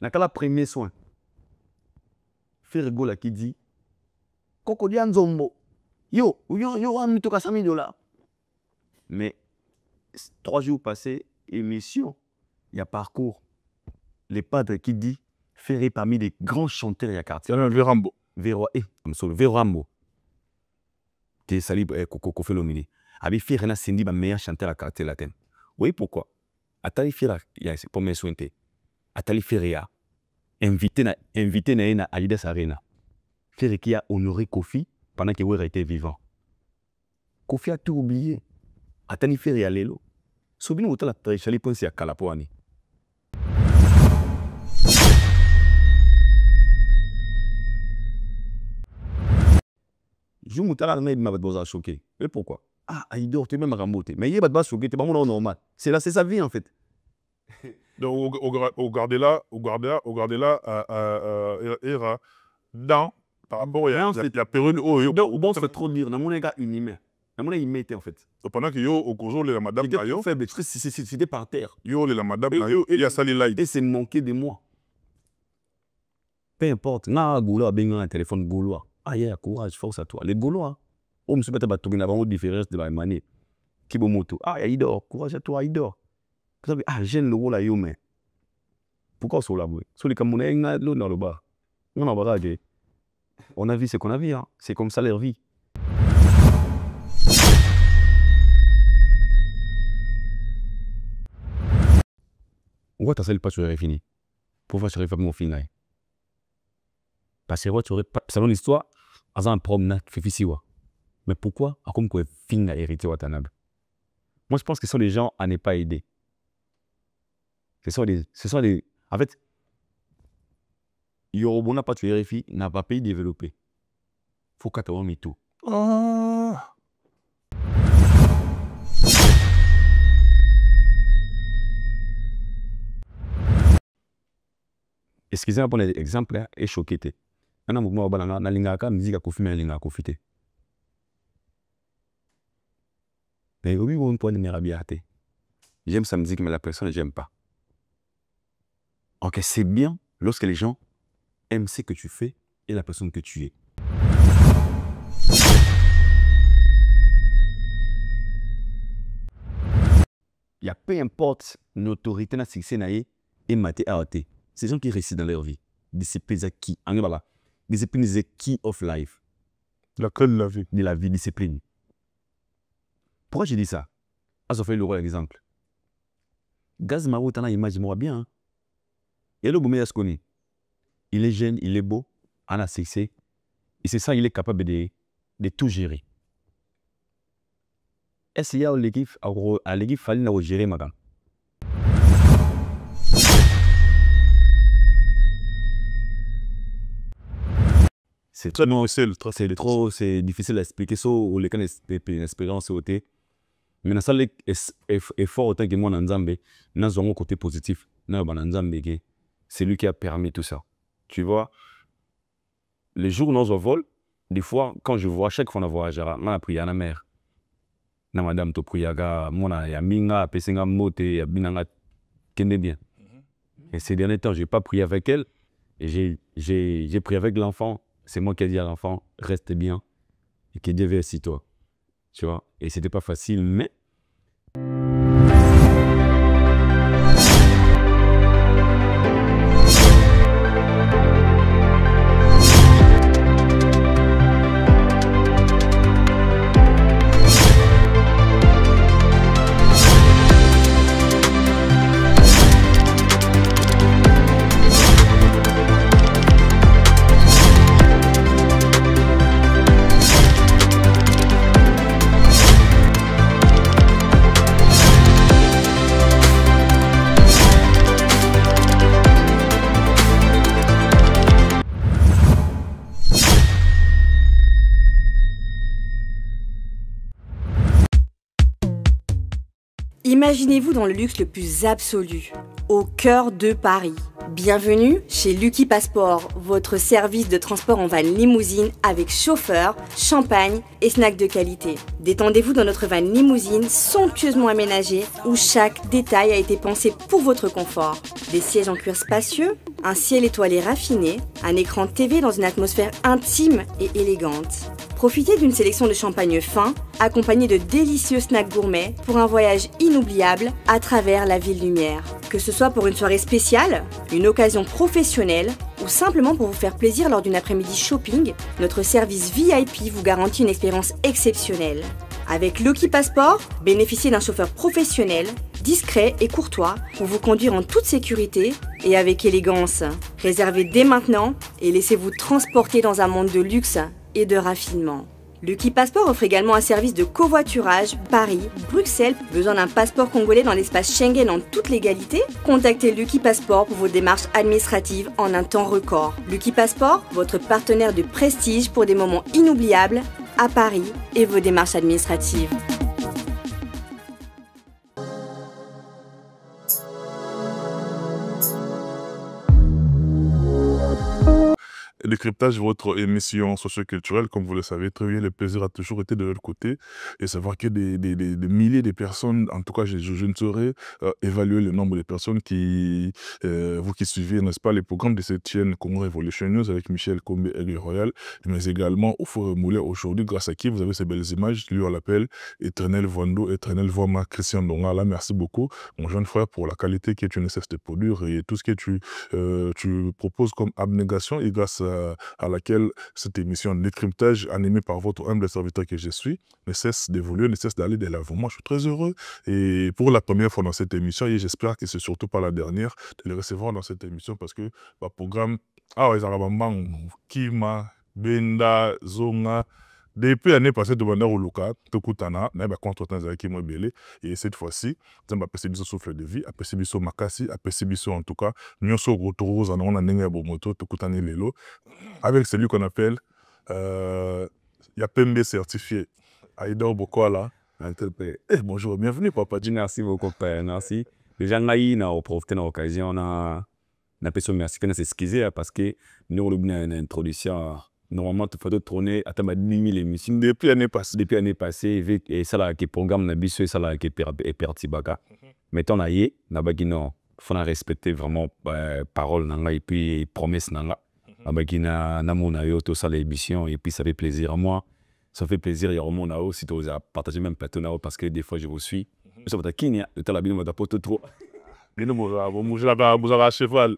Nakala premier soin. Faire rigolo qui dit Koko Dianzombo. Yo, on toka $100 000. Mais 3 jours passés, émission, il y a parcours. Les padres qui dit Ferré parmi les grands chanteurs, il y a quartier. Vérambo. Vérambo. T'es sali Koko Felomini. Abi Ferré na Cindy, ma meilleur chanteur à quartier latin. Oui, pourquoi? Atali Ferré, il y a pour mes soins. Atali Ferré a invité na Adidas Arena. Ferré qui a honoré Kofi pendant que Wera était vivant. Kofi a tout oublié. Atani Ferré a l'élo. Sobino autant la trachali pense à Kalapoani. Je me suis dit que choqué. Mais pourquoi? Ah, il dort, tu es même ramboté. Mais il est pas choqué, tu es pas normal. C'est là, c'est sa vie en fait. Donc, au Gardela, era dans, par rapport à la période où bon, ça fait trop dire. Dans mon gars, une humaine. Dans mon imité en fait. Pendant que yo, au Kozo, la madame, il était faible, c'était par terre. Yo, la madame, il y a sali light. Et c'est manqué de moi. Peu importe. Na Goulois, ben un téléphone Goulois. Ah, yeah, courage, force à toi. Les Gaulois, on me souhaite de la vraiment différence de la manière. Kibomoto, ah, il dort, courage à toi, il dort. Vous savez, ah, j'aime le rôle à Yomé. Pourquoi sur la boue? Sur les Camerounais, il y a l'eau dans le bas. Non, non, voilà, on a vu ce qu'on a vu, hein. C'est comme ça leur vie. Pourquoi t'as celle pas sur fini? Pourquoi tu mon final? Parce que tu aurais pas, selon l'histoire, à un problème, tu fais ici. Mais pourquoi? À comme quoi, fin à hériter Watanabe. Moi, je pense que ce sont des gens à ne pas aider. Ce sont des. En fait, Yorobo n'a pas tué RFI, n'a pas pays développé. Faut qu'à toi, tout. Excusez-moi pour l'exemple, est choqué. Un mouvement na lingaka musique à confirmer linga confité. Mais oui, on peut dire j'aime sa musique, mais la personne j'aime pas. Ok, c'est bien lorsque les gens aiment ce que tu fais et la personne que tu es. Il y a peu importe l'autorité na succès naïe et maté arrêté. Ces gens qui réussissent dans leur vie. Discipline qui en voilà. Discipline is the key of life. Laquelle la vie? De la vie, discipline. Pourquoi j'ai dit ça? Ah, ça fait le rôle exemple. Gaz Maro, t'en as imagine-moi bien. Hein? Et le Boumé Asconi, il est jeune, il est beau, en a succès. Et c'est ça, il est capable de tout gérer. Est-ce qu'il y a l'équipe à l'équipe fallait nous gérer, madame? C'est trop, c'est difficile à expliquer. So, les cas d'expérience côté. Mais dans ça, l'effort autant que moi, Nzambe, dans un côté positif, c'est lui qui a permis tout ça. Tu vois, les jours où nous volons, des fois, quand je vois, chaque fois qu'on voyage, on a prié à la mer. Na madame to priyaga, mona ya minga, pesenga mote, ya binanga kende bien. Et ces derniers temps, je n'ai pas prié avec elle. Et j'ai prié avec l'enfant. C'est moi qui ai dit à l'enfant, reste bien et que Dieu veille sur toi. Tu vois? Et c'était pas facile, mais... Imaginez-vous dans le luxe le plus absolu, au cœur de Paris. Bienvenue chez Lucky Passport, votre service de transport en van limousine avec chauffeur, champagne et snacks de qualité. Détendez-vous dans notre van limousine somptueusement aménagée où chaque détail a été pensé pour votre confort. Des sièges en cuir spacieux, un ciel étoilé raffiné, un écran TV dans une atmosphère intime et élégante. Profitez d'une sélection de champagnes fins, accompagnés de délicieux snacks gourmets pour un voyage inoubliable à travers la ville lumière. Que ce soit pour une soirée spéciale, une occasion professionnelle ou simplement pour vous faire plaisir lors d'une après-midi shopping, notre service VIP vous garantit une expérience exceptionnelle. Avec Lucky Passport, bénéficiez d'un chauffeur professionnel, discret et courtois pour vous conduire en toute sécurité et avec élégance. Réservez dès maintenant et laissez-vous transporter dans un monde de luxe et de raffinement. Lucky Passport offre également un service de covoiturage Paris, Bruxelles. Besoin d'un passeport congolais dans l'espace Schengen en toute légalité? Contactez Lucky Passport pour vos démarches administratives en un temps record. Lucky Passport, votre partenaire de prestige pour des moments inoubliables à Paris et vos démarches administratives. Décryptage, votre émission socioculturelle, comme vous le savez très bien, le plaisir a toujours été de l'autre côté. Et savoir que des milliers de personnes, en tout cas, je ne saurais évaluer le nombre de personnes qui, vous qui suivez, n'est-ce pas, les programmes de cette chaîne Congo Revolution News avec Michel Kombe et Aigle Royal, mais également au Forum Moulin aujourd'hui, grâce à qui vous avez ces belles images. Lui, on l'appelle Éternel Vondo, Éternel Voima, Christian Donga. Là, merci beaucoup, mon jeune frère, pour la qualité que tu ne cesses de produire et tout ce que tu proposes comme abnégation et grâce à laquelle cette émission de décryptage, animée par votre humble serviteur que je suis, ne cesse d'évoluer, ne cesse d'aller de l'avant. Moi, je suis très heureux. Et pour la première fois dans cette émission, et j'espère que c'est surtout pas la dernière, de les recevoir dans cette émission parce que le programme, Kima, Benda, Zonga, depuis l'année passée, de manière au Luka, Tokutana, n'a pas contre-temps avec moi belé. Et cette fois-ci, nous avons apprécié ce souffle de vie, apprécié ce makasi, apprécié en tout cas, nous sommes retournés en a n'engue bomoto, Tokutane lelo, avec celui qu'on appelle Yapembe certifié. Aïda Bokoala. Bonjour, bienvenue, papa. Merci beaucoup, père. Merci. Déjà, on a profité de l'occasion, on a fait merci, on a s'excusé parce que nous avons une introduction. Normalement, tu fais tourner à 10 000 émissions. Depuis l'année passée. Depuis l'année passée, et ça là, qui programme Nabiso et ça là, qui est pertibaka. Mais on a eu, il faut respecter vraiment parole et puis promesse nanga. Abagina namona yo tout ça l'émission et puis ça fait plaisir à moi. Ça fait plaisir à mon nao si tu as partagé même plateau nao parce que des fois je vous suis. Ça va t'aquiner, le talabine va t'apporter trop. Vous avez un cheval.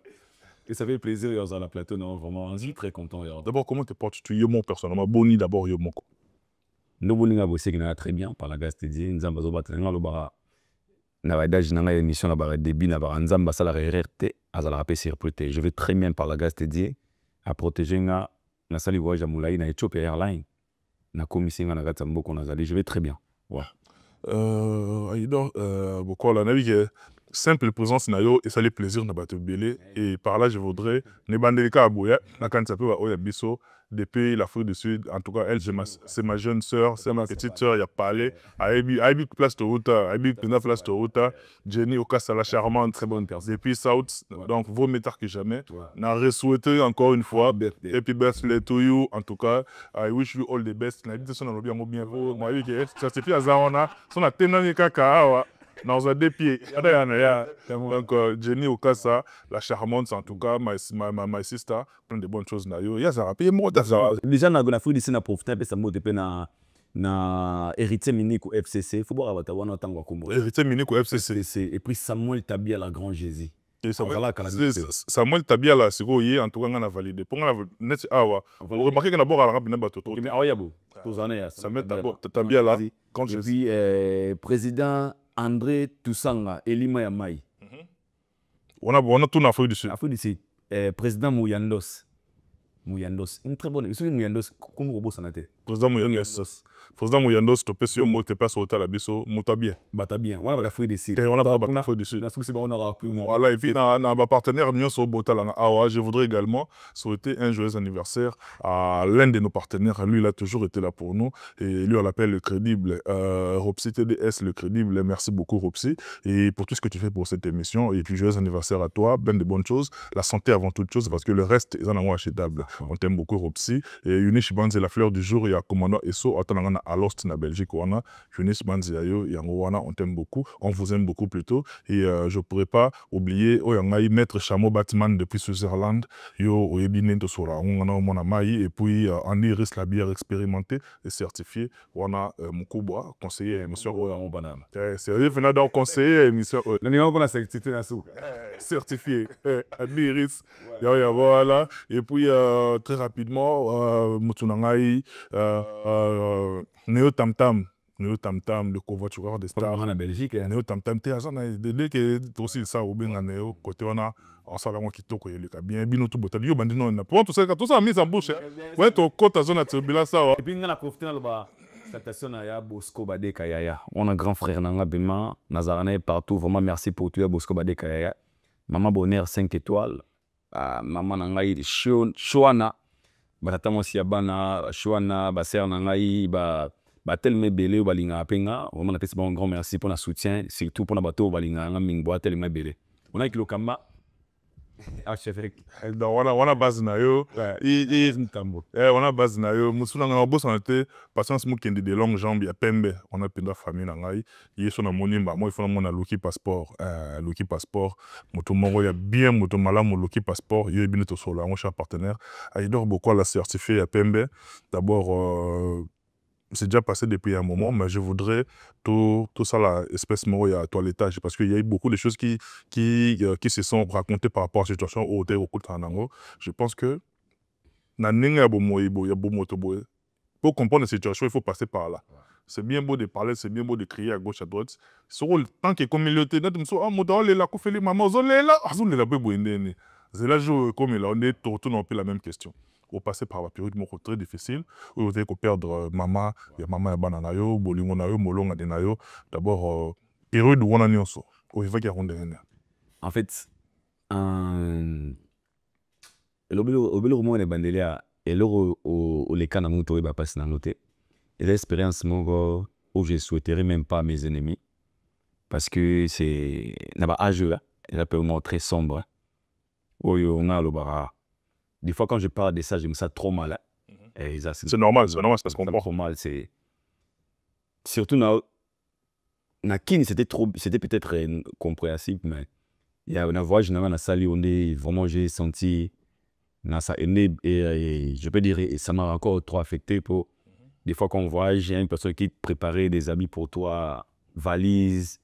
Et ça fait plaisir dans la plateau, non, vraiment, je suis très content. D'abord, comment te portes-tu Yomo personnellement? Boni d'abord Yomo. Nous voulons bosser très bien par la gastédie. Nous avons battu dans le bar. Nous avons une émission là-bas, début, nous avons une ambassade à RRT, à la PCRPT. Je vais très bien par la gastédie à protéger la salle de voyage à Moulaï, à Ethiopia Airlines. Na commission na Gatsambo qu'on a allé, je vais très bien. Ouais. Beaucoup la navigue simple présence na yo et ça les plaisirs na bateau belé et par là je voudrais ne bandelika aboya na kan ça peut oya biso depuis l'Afrique du Sud en tout cas elle c'est ma jeune sœur, c'est ma petite sœur, il y a parlé Aibi place de route, Aibi place de route, Jenny Okasa la charmante, très bonne personne. Depuis South, donc vaut mieux tard que jamais. Na re-souhaité encore une fois happy birthday to you en tout cas. I wish you all the best. Na dit son na bien bien vous. Moi oui que ça c'est à Zaona, son a tenani kaka dans un des pieds. Donc, Jenny Okasa, la charmante, en tout cas, my sister, plein de bonnes choses. Il y a ça, déjà, dans l'Afrique du Sud, on a profité de ça, na héritier minique au FCC. Il faut voir à Tawana Tango Kombo. Héritier minique au FCC. Et puis Samuel Tabia, la grand Jésus. Samuel Tabia, là, c'est quoi, en tout cas, on a validé. Pour vous remarquez que d'abord, on a bien battu. Mais ah, il y a beau. Samuel Tabia, là, quand je dis président André Toussanga, Elima Yamai. On a tout en Afrique du Sud. Afrique du Sud. Président Mouyandos. Une très bonne. Vous savez, Mouyandos, comment vous sanate? Président Mouyandos, tu peux sur moi, tu passes au Talabiso, Moutabien. Batabien. On a l'Afrique du Sud. On a l'Afrique du Sud. On aura plus. Voilà, et puis, on a un partenaire, je voudrais également souhaiter un joyeux anniversaire à l'un de nos partenaires. Lui, il a toujours été là pour nous. Et lui, on l'appelle le crédible. Ropsi TDS, le crédible. Merci beaucoup, Ropsi. Et pour tout ce que tu fais pour cette émission. Et puis, joyeux anniversaire à toi. Ben de bonnes choses. La santé avant toute chose, parce que le reste est en achetable. On t'aime beaucoup, Ropsi. Et Unish Banz est la fleur du jour. y a commandant Esso, autant à Alost na Belgique, on a Jeunesse Banziayo, Yangowana, on t'aime beaucoup, on vous aime beaucoup plutôt. Et je pourrais pas oublier, oh, y a Maître Chameau Batman depuis Switzerland, yo, Oyebine Tosora, on a mon amaï, et puis Andy Iris la bière expérimentée et certifiée, on a Moukouba, conseiller émission, oh, on banane. Sérieux, venant donc conseiller émission, on a certifié, Andy Iris, voilà. Et puis très rapidement, Moutunangaï, Néo Tam Tam. Néo Tam Tam, le covoitureur des stars. En Belgique. Néo Tam Tam, t'es dès que aussi ça, ou bien Néo, côté on a, on s'en va qui toque, il est bien, bien tout beau. Yo, bandit, non, pour tout ça, mis en bouche. Ouais, ton côte à zone à turbulence, ça. Et puis, on a profité dans le bas. Station à Bosco Bade Kayaya. On a un grand frère Nanga Bema, Nazarane partout. Vraiment, merci pour tout, Bosco Bade Kayaya. Maman Bonheur 5 étoiles. Maman Nangaï, Chouana. Batama Siabana, Chouana, Basser Nangaï, tellement belé au Balinga Penga. Vraiment, un grand merci pour le soutien, surtout pour le bateau au Balinga, Mingboa, tellement belé. On a Kilo Kamba. On a base na yo, on a base na yo, musuna nga boss on était patience mu kende de longues jambes ya pembe, on a penda famille na ngai, yeso na monimba, moi il faut na mona Lucky Passport, Lucky Passport, moto moko ya bien moto malamu Lucky Passport, yo ebine to solo, mon cher partenaire, il dort beaucoup la certifié ya pembe. D'abord c'est déjà passé depuis un moment, mais je voudrais tout ça, l'espèce de toilettage, parce qu'il y a eu beaucoup de choses qui se sont racontées par rapport à la situation au hôtel au Koutanango. Je pense que pour comprendre la situation, il faut passer par là. C'est bien beau de parler, c'est bien beau de crier à gauche, à droite. Tant que communauté, on est tout un peu la même question. Au passé par la période très difficile, où vous avez perdre maman, il y a maman et bananayo, bolingo nayo, molonga de nayo. D'abord, période où on a nyonso, où il va y avoir en fait, le moment où on est bandé et là où les canaux ont été passés dans l'hôtel, et l'expérience où je souhaiterais même pas mes ennemis, parce que c'est un âge là, il a un très sombre. Où on a le bara. Des fois, quand je parle de ça, je me sens trop mal. C'est normal, c'est parce qu'on trop mal. Surtout, na Kin, c'était peut-être compréhensible, mais il y a une voix, je n'ai salle on est vraiment, j'ai senti, et je peux dire, et ça m'a encore trop affecté. Des fois, quand on voyage, il y a une personne qui préparait des habits pour toi, valise,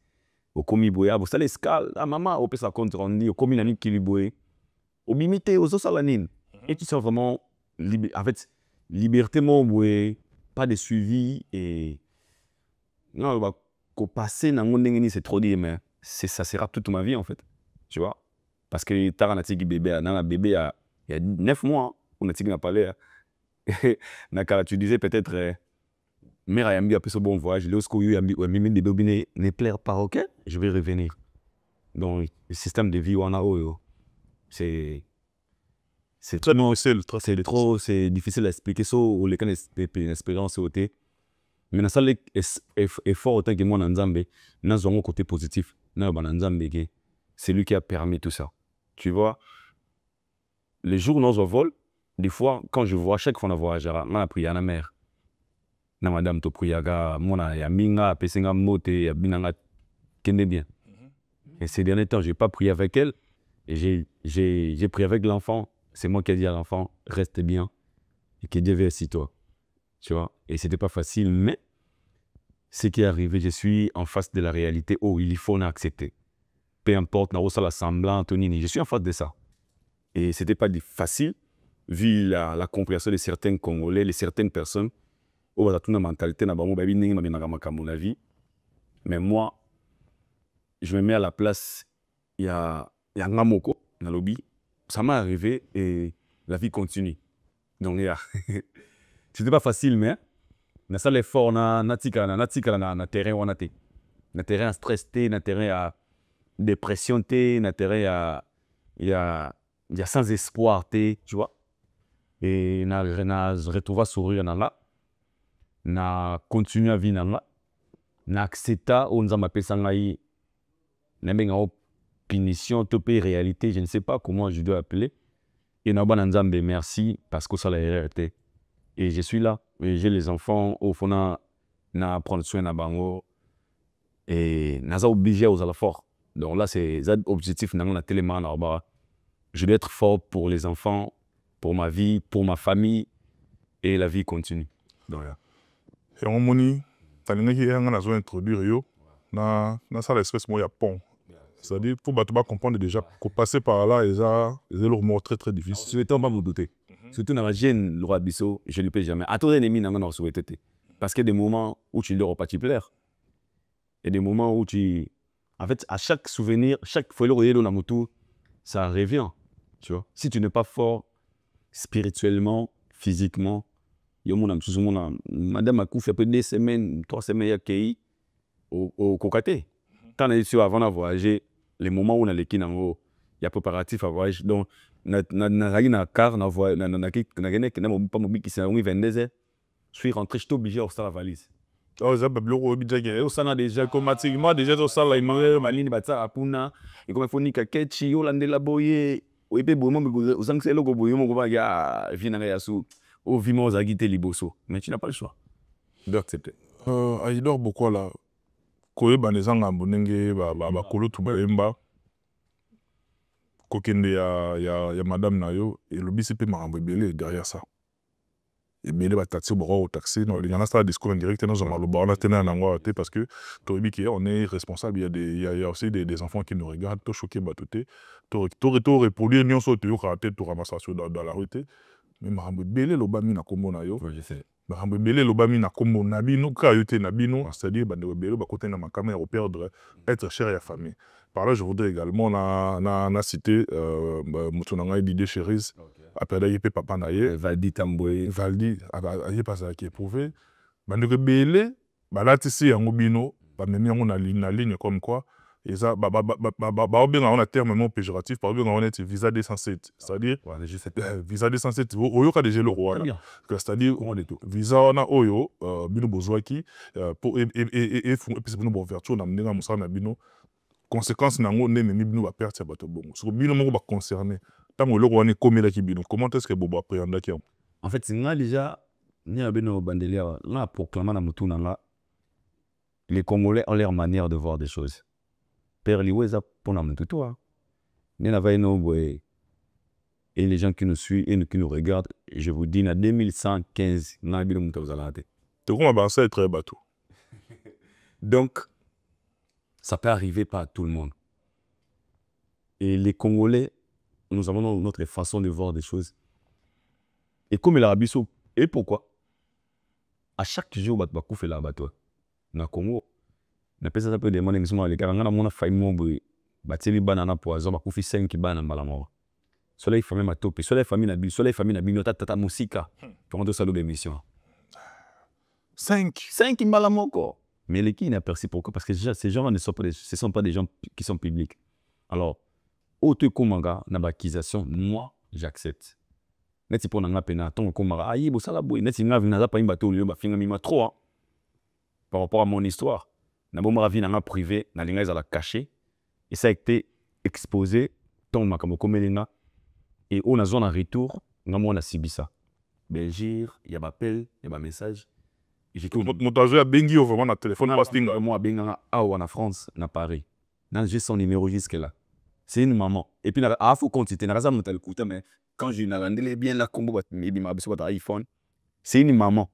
au commis boya, vous savez, l'escale, maman, au ça compte rendu, au commis nani qui lui boye, au mimité, aux osalanines. Et tu sens vraiment, en fait, liberté, pas de suivi. Et non, qu'au passé, c'est trop dit, mais ça sera toute ma vie, en fait. Tu vois? Parce que tu as un bébé, il y a 9 mois, on a parlé. Tu disais peut-être, mère a mis un peu ce bon voyage, ne plaire pas, ok? Je vais revenir. Donc, le système de vie, on a, c'est. C'est trop, c'est difficile à expliquer. Les cas d'expérience côté. Mais dans ça, l'effort autant que moi, dans un côté positif, c'est lui qui a permis tout ça. Tu vois, les jours où nous vol, des fois, quand je vois, chaque fois qu'on voyage, on a prié à la mer. Na madame to priyaga, moi, il y a minga, pesenga mote, il y a binanga, kende bien. Et ces derniers temps, je n'ai pas prié avec elle. Et j'ai prié avec l'enfant. C'est moi qui ai dit à l'enfant, reste bien et que Dieu veille sur toi. Tu vois? Et ce n'était pas facile, mais ce qui est arrivé, je suis en face de la réalité. Oh, il faut accepter. Peu importe, la semblant, Antonini, je suis en face de ça. Et ce n'était pas facile, vu la compréhension de certains Congolais, de certaines personnes. Oh, ça a une mentalité, mon avis. Mais moi, je me mets à la place, il y a Ngamoko, dans le lobby. Ça m'est arrivé et la vie continue. Donc, c'était pas facile, mais na ça l'effort, na terrain où on a été. Na terrain à stress, na terrain à dépression, na terrain à sans espoir, tu vois. Et na retrouvé sourire dans là. Na continué à vivre dans là. Na accepté, on a m'appelé sangaï. Na benga punition, topé réalité, je ne sais pas comment je dois appeler. Et Nabananzambe, merci parce que ça l'a été. Et je suis là. Et j'ai les enfants au fond na prendre soin de bango et naza obligé aux la fort. Donc là c'est l'objectif dans la télé. Je dois être fort pour les enfants, pour ma vie, pour ma famille et la vie continue. Donc là. Et on moni, t'as introduire yo na ça l'espèce moi y a pont. C'est-à-dire pour pas comprendre déjà qu'on passer par là et ça leur mot très très difficile. Je ne vais pas me douter. Surtout dans la gêne, le roi Bissot, je ne le paie jamais. À tout ennemi, n'a pas souhaité. Parce qu'il y a des moments où tu ne leur pas te plaire. Il y a des moments où tu. En fait, à chaque souvenir, chaque fois que tu la moto, ça revient. Tu vois. Si tu n'es pas fort spirituellement, physiquement, il y a tout le monde. Madame a fait 2 semaines, 3 semaines, il y a au Kokaté. Tant que avant de voyager, les moments où on a les il y a préparatif à voyager. Donc, na car, na pas mobile qui s'est 22 heures. Je suis rentré, je suis obligé à faire la valise. Oh, ça peut bloquer au budget. Au sana déjà, automatiquement, déjà, au sana, il m'a malini batsa apuna. Et comme il faut ni kakechi, au lande la boye. Au épée, bon, aux anglais, le goboye, mon gars, ya, vient à yasu. Au vimo, aux agité liboso. Mais tu n'as pas le choix d'accepter. Il dort beaucoup là. Koye banezanga mbonenge ba kolo tuba emba. Kokende ya madame Nayo et le bisi pe marambo belé derrière ça. Et belé ba taxi au taxi, il y en a ça discours indirect dans un maloba on a tenu un endroit parce que on est responsable, il y a aussi des enfants qui nous regardent, to choqué batoté, to reproduire nion so to rater to ramasser dans la rue mais marambo belé lobami na kombo na yo. Je sais. Marambo belé lobami na kombo na bino ka yote na bino, c'est-à-dire bande belé ba côté na makama ya perdre être cher à famille. Par là, je voudrais également citer Moutonanga Didier Chéris, après Yépé Papa Naye, Valdi Tamboué. Valdi, Yépé ça qui est prouvé. Bandere Belé, là, ici, en Obino, même on a la ligne comme quoi, et ça, on a terme péjoratif, par exemple, on a visa D107, c'est-à-dire, visa D107, Oyo a déjà le roi, c'est-à-dire, visa on a Oyo, Bino Bozouaki, pour et puis c'est une ouverture, on a mené à Bino. Conséquence nango ne memi bino ba perte ya bato bongo. So bino moko ba concerné. Tango loko wane komela ki bino. Comment est-ce que bobo appréhender ki? En fait, c'est déjà ni abeno bandelia là proclamant na mutu nanga. Les Congolais ont leur manière de voir des choses. Père Liweza pour na mutu toi. Ni na vaino boy. Et les gens qui nous suivent et qui nous regardent, je vous dis, en 2115, na bino mutu zalate. Tu comment ba ça être bateau. Donc ça peut arriver pas à tout le monde. Et les Congolais, nous avons notre façon de voir des choses. Et comme l'Arabie Saoudite, et pourquoi? À chaque jour, on fait la bateau. Dans le Congo, on peut ça peut demander les gars, on a failli mourir, bateli banana poison, on fait 5 banana malamor. Soleil famille ma topé, soleil famille na bi, soleil famille na bi, tata musika. Pour deux salons d'émission. 5 malamoko. Mais les qui n'a perçu pourquoi? Parce que ces gens ne sont pas des gens qui sont publics. Alors, autre komanga na bakisation, moi j'accepte. Net si pour nanga pena ton komanga ayi bo sala boy net si nga vina za pa imbato liyo ba finga mima trop par rapport à mon histoire. Na bo mara vina nga privé na linga za la caché et ça a été exposé ton makambo komelinga et on a zone en retour nga mo na sibisa. Belgique, il y a appel, il y a message. Mon a bengi vraiment na téléphone posting moi benga en France na Paris. J'ai son numéro jusque là. C'est une maman. Et puis il faut continuer na raza montal écouter mais quand je n'ai rendez bien la combo maybe ma besoin iPhone. C'est une maman.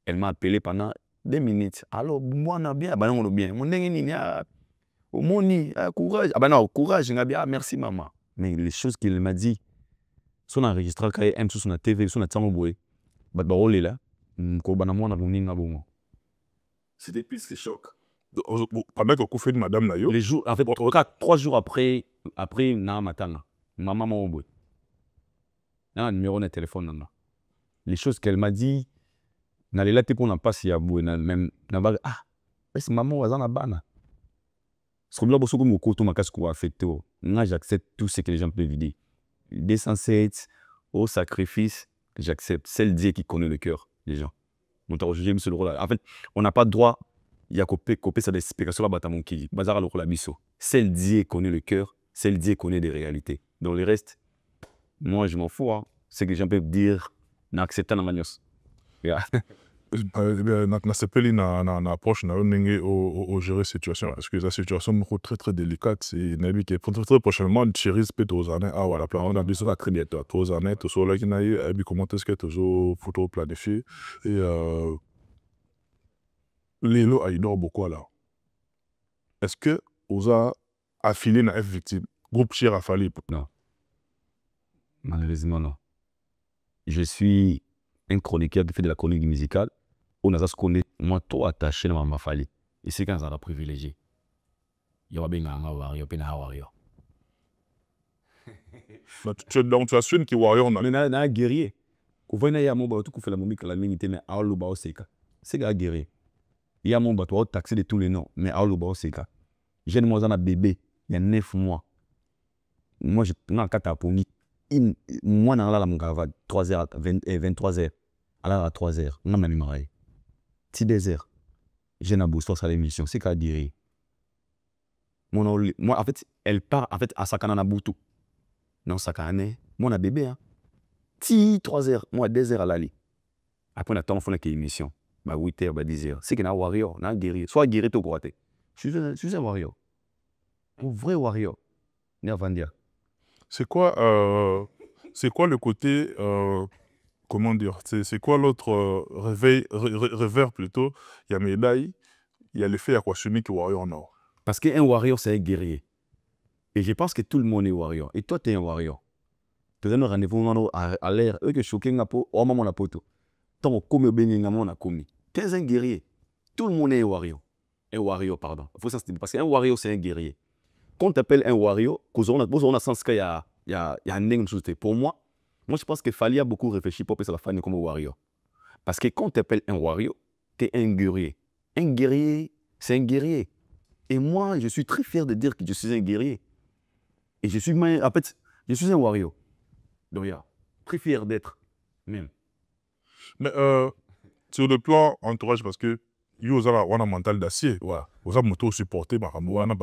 Elle m'a appelé pendant 2 minutes. Alors moi na bien ba non bien. Mon ndenge ni au moni courage. Ah bah non, courage nga bien merci maman. Mais les choses qu'il m'a dit son enregistré quand M sur la TV sur la tamo boy. Ba rolé là. C'était plus que choc. Pendant que fait de madame Nayo. Les jours, en fait, 3 jours après na matanga, maman m'a envoyé. Un numéro de téléphone. Les choses qu'elle m'a dit, n'allez là pour n'a pas si à bout, même ah, c'est maman wazana bana. Ce que là beaucoup mon côté ma casse quoi affecté. Moi j'accepte tout ce que les gens peuvent dire. 207 au sacrifice, j'accepte. C'est le Dieu qui connaît le cœur. Les gens. En fait, on n'a pas de droit. Il y a coupé ça des explications là bas qui bazar le rôle biso. C'est le Dieu qui connaît le cœur, c'est le Dieu qui connaît des réalités. Dans le reste, moi je m'en fous. Hein. C'est que les gens peuvent dire na accepter na nyonso. Yeah. Nasepeli na approche na ndenge au gérer situation parce que la situation est très très délicate c'est nabi qui très prochainement Cherise peut aux années ah voilà plan on a besoin très bientôt aux années tout ça là qui n'a eu comment est-ce que toujours photo planifié et Lelo a dort beaucoup là. Est-ce que osa affilié na F victime groupe Cher a fallu? Non. Malheureusement non. Je suis un chroniqueur qui fait de la chronique musicale. On a ça ce qu'on est moi trop attaché à ma famille. Et c'est quand ça a privilégié. Il y a bien un warrior, puis un warrior. Donc tu as su qui warrior mais na guerrier. Au voit na ya mon bateau qui fait la momie que la minute mais à l'oba oseka. C'est un guerrier. Il y a mon bateau taxé de tous les noms mais à l'oba oseka. J'ai moi un bébé, il y a 9 mois. Moi je na kata poni. Moi na la mungava 3h 23h. À 3h, on a même marié. Petit désert. J'ai un bout sur l'émission, c'est qu'à dire. Moi, en fait, elle part en fait, à Sakana Boutou. Non, Sakana, moi, on a bébé. Hein. 3h, moi, 2h à l'allée. Après, on a temps, on fait une émission. 8h, 10h. C'est qu'il y a un warrior, on a un guerrier. Soit guerrier, tout pour je suis un warrior. Un vrai warrior. C'est quoi le côté. Comment dire, c'est quoi l'autre revers plutôt? Il y a médaille, il y a l'effet aquasonique warrior nord. Parce qu'un warrior, c'est un guerrier. Et je pense que tout le monde est warrior. Et toi, tu es un warrior. Tu as un rendez-vous à l'air. Eux que choqué n'a pas, au moment la poto. Tant qu'on commet au béni, on a commis. Tu es un guerrier. Tout le monde est un warrior. Un warrior, pardon. Il faut ça se dire. Parce qu'un warrior, c'est un guerrier. Quand tu appelles un warrior, on a sens qu'il y a un chose. Pour moi, je pense qu'il fallait beaucoup réfléchir pour passer la famille comme un warrior. Parce que quand tu appelles un warrior, tu es un guerrier. Un guerrier, c'est un guerrier. Et moi, je suis très fier de dire que je suis un guerrier. Et je suis, en fait, je suis un warrior. Donc, très fier d'être même. Mais sur le plan entourage, parce que il y a un mental d'acier. Ouais. Vous avez moto supporté parce que vous avez un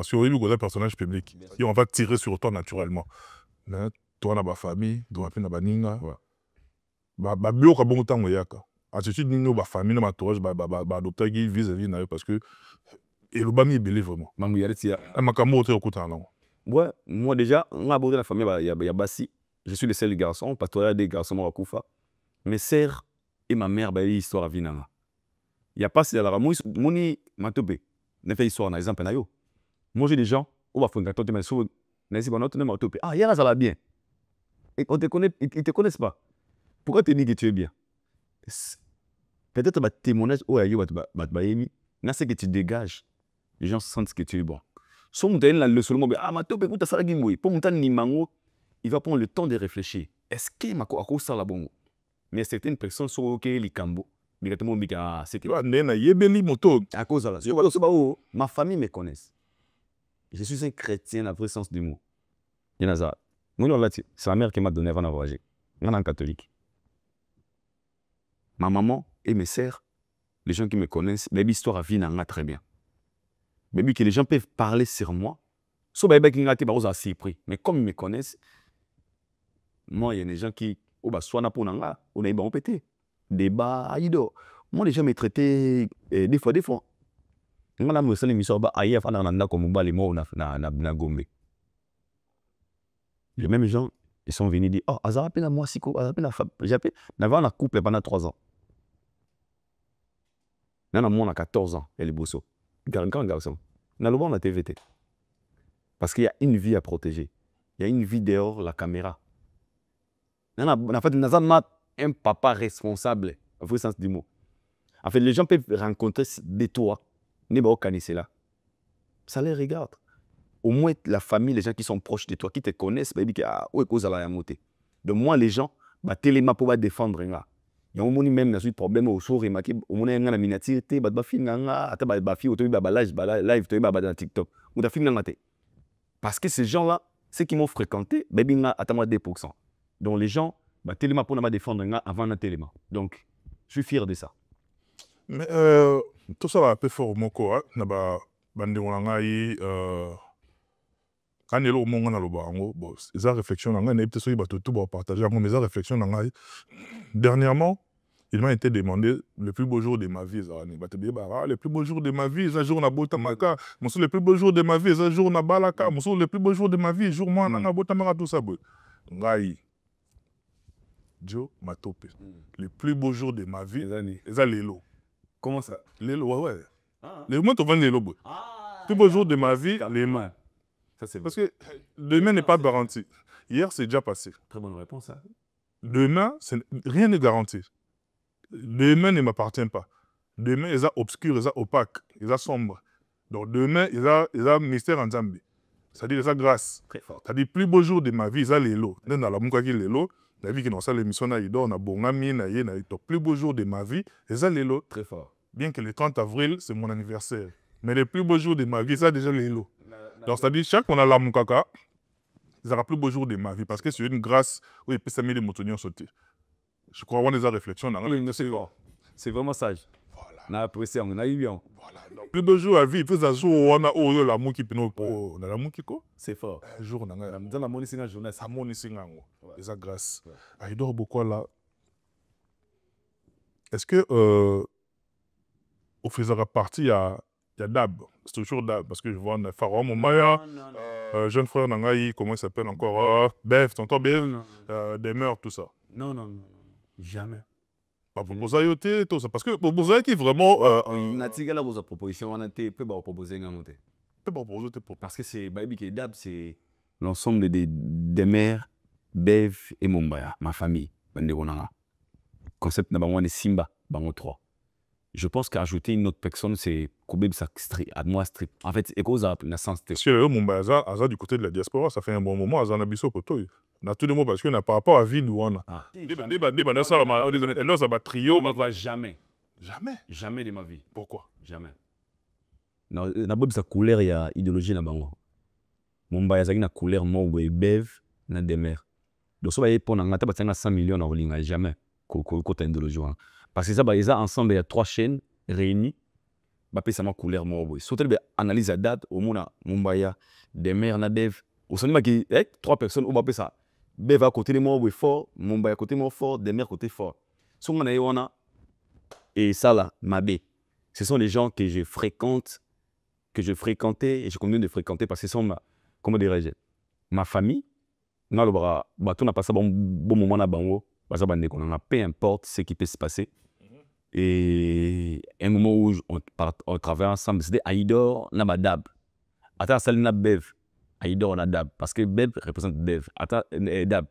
personnage public. Et on va tirer sur toi naturellement. Mais, toi na ba famille doit pe na ba ninga ba bio ka bon temps yaka attitude nino ba famille na entourage ba adopter vis-à-vis na parce que et le bami belé vraiment mamu yareti ya makambo te okuta non. Ouais, moi déjà on a abordé la famille il y a Bassi, je suis le seul garçon parce qu'il y a des garçons à Koufa. Mes sœurs et ma mère ba histoire à vinanga. Il y a pas c'est la moni matobe n'a fait histoire na exemple na yo. Moi j'ai des gens on va faire un gâteau de so na si notre nom matobe. Ah yara ça va bien. Et on te connaît, ils ne te connaissent pas. Pourquoi tu dis que tu es bien? Peut-être que témoignage, c'est que tu dégages. Les gens sentent que tu es bon. Si on te dit le seul mot, ah, ma top, écoute, ça va bien. Pour mon temps, il va prendre le temps de réfléchir. Est-ce que ma quoi ça la bon? Mais certaines personnes sont ok, les cambo. Mais quand on c'est que. À cause de ça. Ma famille me connaît. Je suis un chrétien dans le vrai sens du mot. Il y en a ça. C'est la mère qui m'a donné avant d'envoyer. Je suis un catholique. Ma maman et mes sœurs, les gens qui me connaissent, l'histoire à vie n'a très bien. Mais que les gens peuvent parler sur moi, sauf que assez pris. Mais comme ils me connaissent, moi, il y a des gens qui, soit na pour nanga, on a eu pété. Débat, aïdo. Moi, les gens me traitaient des fois. Je me suis dit, aïe, comme les mots na gombe. Les mêmes gens, ils sont venus dire, oh, Azara appelle à moi, Siko, Azara appelle à Fab. J'ai appelé, j'avais un couple pendant 3 ans. Là, moi, on a 14 ans, elle est bosso. Grand garçon. On a TVT. Parce qu'il y a une vie à protéger. Il y a une vie dehors, la caméra. En fait, on a un papa responsable, au vrai sens du mot. En fait, les gens peuvent rencontrer des toits, là. Ça les regarde. Au moins, la famille, les gens qui sont proches de toi, qui te connaissent, ils disent que donc moi, les gens, téléma pour défendre. Il y a un moment même dans problème au soir, il y a une miniature, il y a live TikTok. Parce que ces gens-là, ceux qui m'ont fréquenté, ils ont 2%. Donc les gens, téléma pour défendre avant la téléma. Donc, je suis fier de ça. Mais tout ça va un peu fort, mon corps. Quand il y a un bon, réflexion, il y a tout partager, mais réflexion, Dernièrement, il m'a été demandé le plus beau jour de ma vie. Le plus beau jour de ma vie, c'est un jour na botamaka. Le plus beau jour de ma vie, c'est un jour na balaka. Le plus beau jour de ma vie, jour moi na botamaka tout ça. Ngai. Joe Matope. Le plus beau jour de ma vie, c'est Lelo. Comment ça? Lelo, ouais. Le moment où on va Lelo. Le plus beau jour de ma vie, les mains. Parce que demain n'est pas garanti. Hier, c'est déjà passé. Très bonne réponse, ça. Demain, rien n'est garanti. Demain ne m'appartient pas. Demain, il est obscur, il est opaque, il est sombre. Donc demain, il y a mystère en Zambie. C'est-à-dire, il y a grâce. Très fort. C'est-à-dire, plus beau jour de ma vie, il y a Lelo. Dans la Moukaki Lelo, la vie qui est dans l'émission, il y a Bongami, il y a le plus beau jour de ma vie, il y a Lelo. Très fort. Bien que le 30 avril, c'est mon anniversaire. Mais le plus beau jour de ma vie, ça déjà Lelo. Donc, c'est-à-dire, chaque fois qu'on a la Moukaka, il y aura le plus beau jour de ma vie. Parce que c'est une grâce où il peut s'amener des moutons sauter. Je crois avoir des réflexions. C'est vraiment sage. Voilà. On a apprécié, on a eu bien. Voilà. Donc, plus beau jour à vie, il peut s'asseoir où on a la mouki pino. On a la mouki quoi? C'est fort. Un jour, on a la monnaie, c'est une journée. Ça monnaie, c'est un ça grâce. Il dort beaucoup là. Est-ce que au faisant partie, il y a Dab? C'est toujours Dab. Parce que je vois un Pharaon, mon Maya, jeune frère Nangaï, comment il s'appelle encore? Bev, tonton Bev, des meurtres, tout ça. Non. Jamais. Pas pour Bozayoté, tout ça. Parce que pour Bozayoté, qui est vraiment. Natigala, vos propositions, on a été peu proposer un monté. Peu proposer pour. Parce que c'est Baby qui est Dab, c'est l'ensemble des mères, Bev et Mumbaya, ma famille. Concept n'a pas Simba, bango 3. Je pense qu'ajouter une autre personne, c'est Koubeb Sakstri, à moi strip. En fait, c'est cause à la sens. Parce que le Mumbaya, Aza du côté de la diaspora, ça fait un bon moment, Aza Nabiso Koto. On a tous les mots parce qu'on n'a pas rapport à vie nous on a. Ça va trio. On ne va jamais. Jamais. Jamais de ma vie. Pourquoi? Jamais. Non, na bob sa couleur il y a idéologie na bango. Mumbaya zaki na couleur mo bev na demer. Donc ça va y pour ngata batanga 100 millions na olinga jamais. Côté idéologie. Parce que ça ba ils ont ensemble il y a 3 chaînes réunies. Ba pesa ma couleur mo boy. Sauter be analyse à date au mona Mumbaya demer na dev. Au sonima qui 3 personnes au ba pesa. Bev à côté de moi fort, Mumbaya à côté moi fort, demer côté fort. So on a yona et ça là Mabé. Ce sont les gens que je fréquente, que je fréquentais et je continue de fréquenter parce que ce sont ma famille. On a passé un bon moment à Bango, peu importe ce qui peut se passer. Et un moment où on travaille ensemble, c'était Aïdor, Nabadab. Attends, c'est le Bev. Aïdor, Nadab. Parce que Bev représente Bev. Attends, Dab.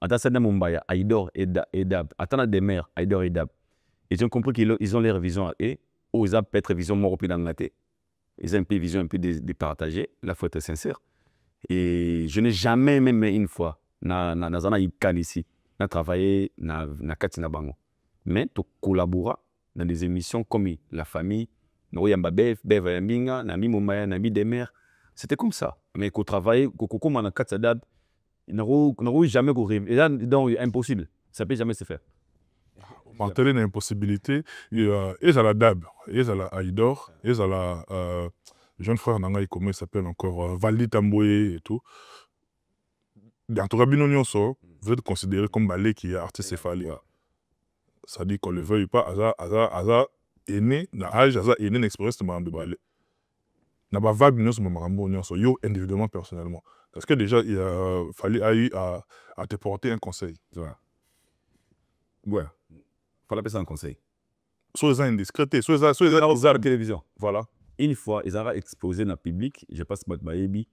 Attends, c'est le Mumbaya. Aïdor et Dab. Attends, des mères. Aïdor et Dab. Et j'ai compris qu'ils ont les révisions. Et ils ont peut-être révision mort dans la tête. Ils ont une vision un peu départagée. Là, il faut être sincère. Et je n'ai jamais, même une fois, ici, travaillé dans Katina Bango. Mais tu collabores dans des émissions comme La Famille, Bev, Yambinga, Nami Moumaya, Nami Demer. C'était comme ça. Mais qu'on travaille, qu'on dans Katina, il n'a jamais couru. Et là, donc, impossible. Ça ne peut jamais se faire. Marteler une impossibilité. Il y a la Dab, il y a la Aïdor, il y a la jeune frère Nangaï, comment il s'appelle encore, Valdi Tamboye et tout. En tout cas, Binonion So veut être considéré comme ballet qui est artiste céphalique. Ça dit qu'on ne le veuille pas, Aza est né, dans l'âge, Aza est né d'expérience de ballet. N'a pas vague nous sommes Marambo Nyonso, yo individuellement, personnellement. Parce que déjà, il a fallu à te porter un conseil. Ouais. Il faut appeler ça un conseil. Soit ils ont indiscrété, soit ils ont la télévision. Voilà. Une fois, ils ont exposé dans le public, je passe par Baébi,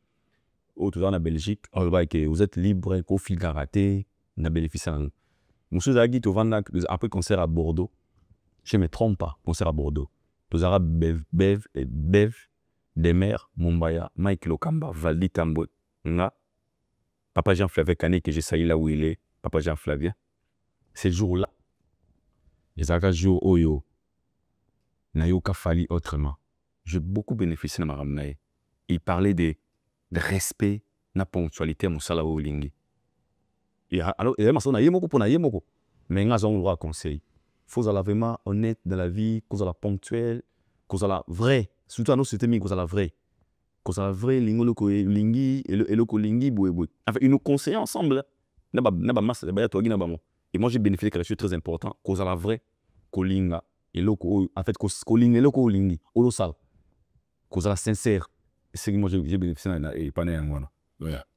ou tout en Belgique, vous êtes libre, qu'au fil karaté, vous avez bénéficié. Monsieur Zagui, après concert à Bordeaux, je ne me trompe pas, concert à Bordeaux. Vous avez Bev, Demer, Mumbaya, Mike Lokamba, Valdi Tambo, Papa Jean-Flavien Kané, que j'ai salué là où il est, Papa Jean-Flavien. Ces jours-là, les jours Oyo, Nayoka Fali autrement. J'ai beaucoup bénéficié de ma ramnaï. Il parlait de respect, de ponctualité à mon salaire au lingi. Et alors, il y a un mais il y a un conseil. Il faut être vraiment honnête dans la vie, qu'on soit ponctuel, qu'on soit vrai. Surtout à nous, c'était mis qu'on soit vrai. Qu'on soit vrai, lingi, et le lingi, boué. Enfin, ils nous conseillent ensemble. Et moi, j'ai bénéficié de quelque chose de très important, cause à la vraie, kolinga, et loko, en fait, kolinga, et loko, lingi, olo sal, cause à la sincère. C'est que moi, j'ai bénéficié et pas né, voilà.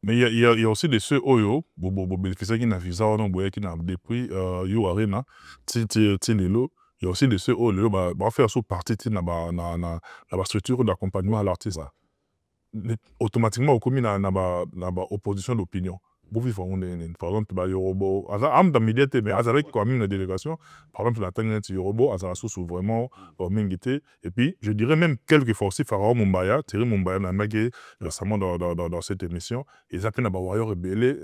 Mais il y a aussi des ceux oyo, bénéficiaires qui n'ont visa, qui n'ont depuis yo arena, tinelo. Il y a aussi des ceux oyo, bah faire sous partie de la structure d'accompagnement à l'artiste. Automatiquement, au commun, na opposition d'opinion. Par exemple, Yorobo, am dans médiate, mais avec quand même une délégation, par exemple, la Tanganti Yorobo, à sous vraiment Mengite. Et puis, je dirais même quelquefois aussi, Pharaon Mumbaya, Thierry Mumbaya, n'a magé récemment dans cette émission, et ils appellent Warrior rebelle,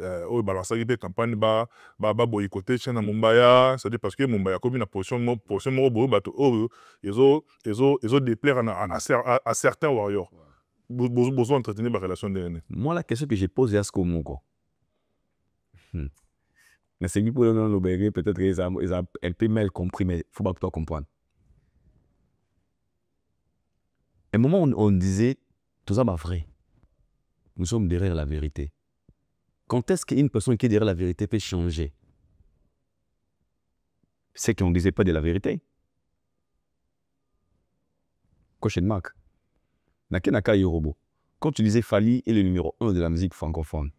la sagité campagne, boycotter chaîne à Mumbaya, c'est-à-dire parce que Mumbaya, comme une position, ils ont déplaire à certains warriors. Besoin d'entretenir ma relation DNA. Moi, la question que j'ai posée à ce moment, mais c'est lui pour le bégué, peut-être qu'ils ont un peu mal compris, mais il faut pas que tu comprennes. À un moment, on disait, tout ça va vrai. Nous sommes derrière la vérité. Quand est-ce qu'une personne qui est derrière la vérité peut changer? C'est qu'on ne disait pas de la vérité. Question mark. Nakenaka Yorobo. Quand tu disais Fally est le numéro 1 de la musique francophone,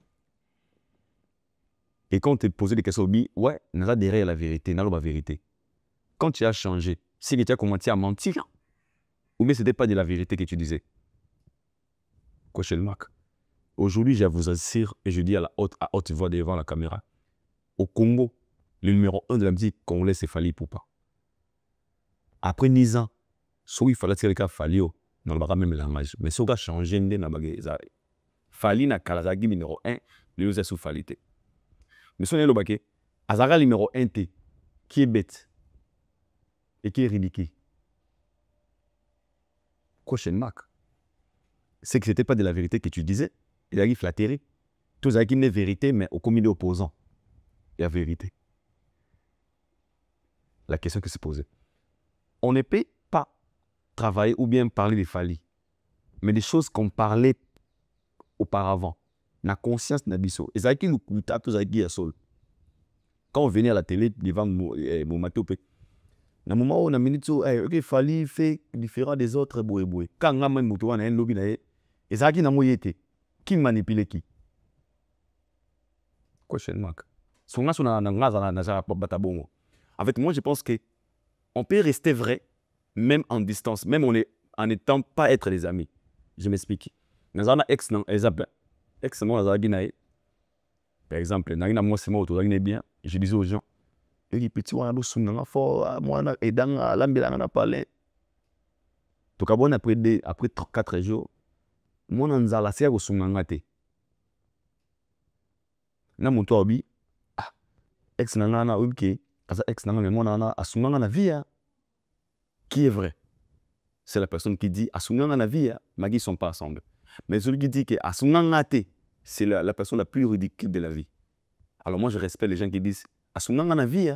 et quand on te posait des questions, ouais, nous avons derrière la vérité, nous avons la vérité. Quand tu as changé, c'est que tu as commencé à mentir, ou bien ce n'était pas de la vérité que tu disais. Question mark. Aujourd'hui, je vous assure, et je dis à haute voix devant la caméra, au Congo, le numéro 1 de la musique congolaise, c'est Fally Ipupa. Après 10 ans, soit il fallait tirer le cas Fally, non, pas même le langage, mais si on a changé, Fally na Kalazagi numéro 1, le user sous Fally. Mais si on est le baquet, Azara numéro 1 T, qui est bête et qui est ridicule. Question mark. C'est que ce n'était pas de la vérité que tu disais. Il arrive flatterie. Tout ça qui n'est vérité, mais au comité opposant. Il y a vérité. La question que se posait. On ne peut pas travailler ou bien parler des Fally, mais des choses qu'on parlait auparavant. La conscience n'a biso. Et ça qui nous coûte tout ça qui est seul. Quand on venait à la télé devant mon matopé, dans le moment où on a mis tout, ok, Fally fait différent des autres boué. Quand on a même moto, on a un lobby, et ça qui n'a pas été. Qui manipule qui? Question mark. En fait, moi je pense que on peut rester vrai, même en distance, même en n'étant pas être des amis. Je m'explique. Nous avons un ex, non, ex, moi, par exemple, nous avons moi, autour bien. Je disais aux gens, petit, on a besoin fort, moi, et dans l'ambiance, on a parlé. Donc, après 4 jours, moi, on a la serre au Sungangate. Na mon toit, ex, nana, ok, ex, nana, mais moi, nana, à Sungangana vie, qui est vrai? C'est la personne qui dit, à Sungangana vie, mais ils ne sont pas ensemble. Mais celui qui dit que à Sungangate, c'est la personne la plus ridicule de la vie. Alors moi, je respecte les gens qui disent, à Sungangana vie,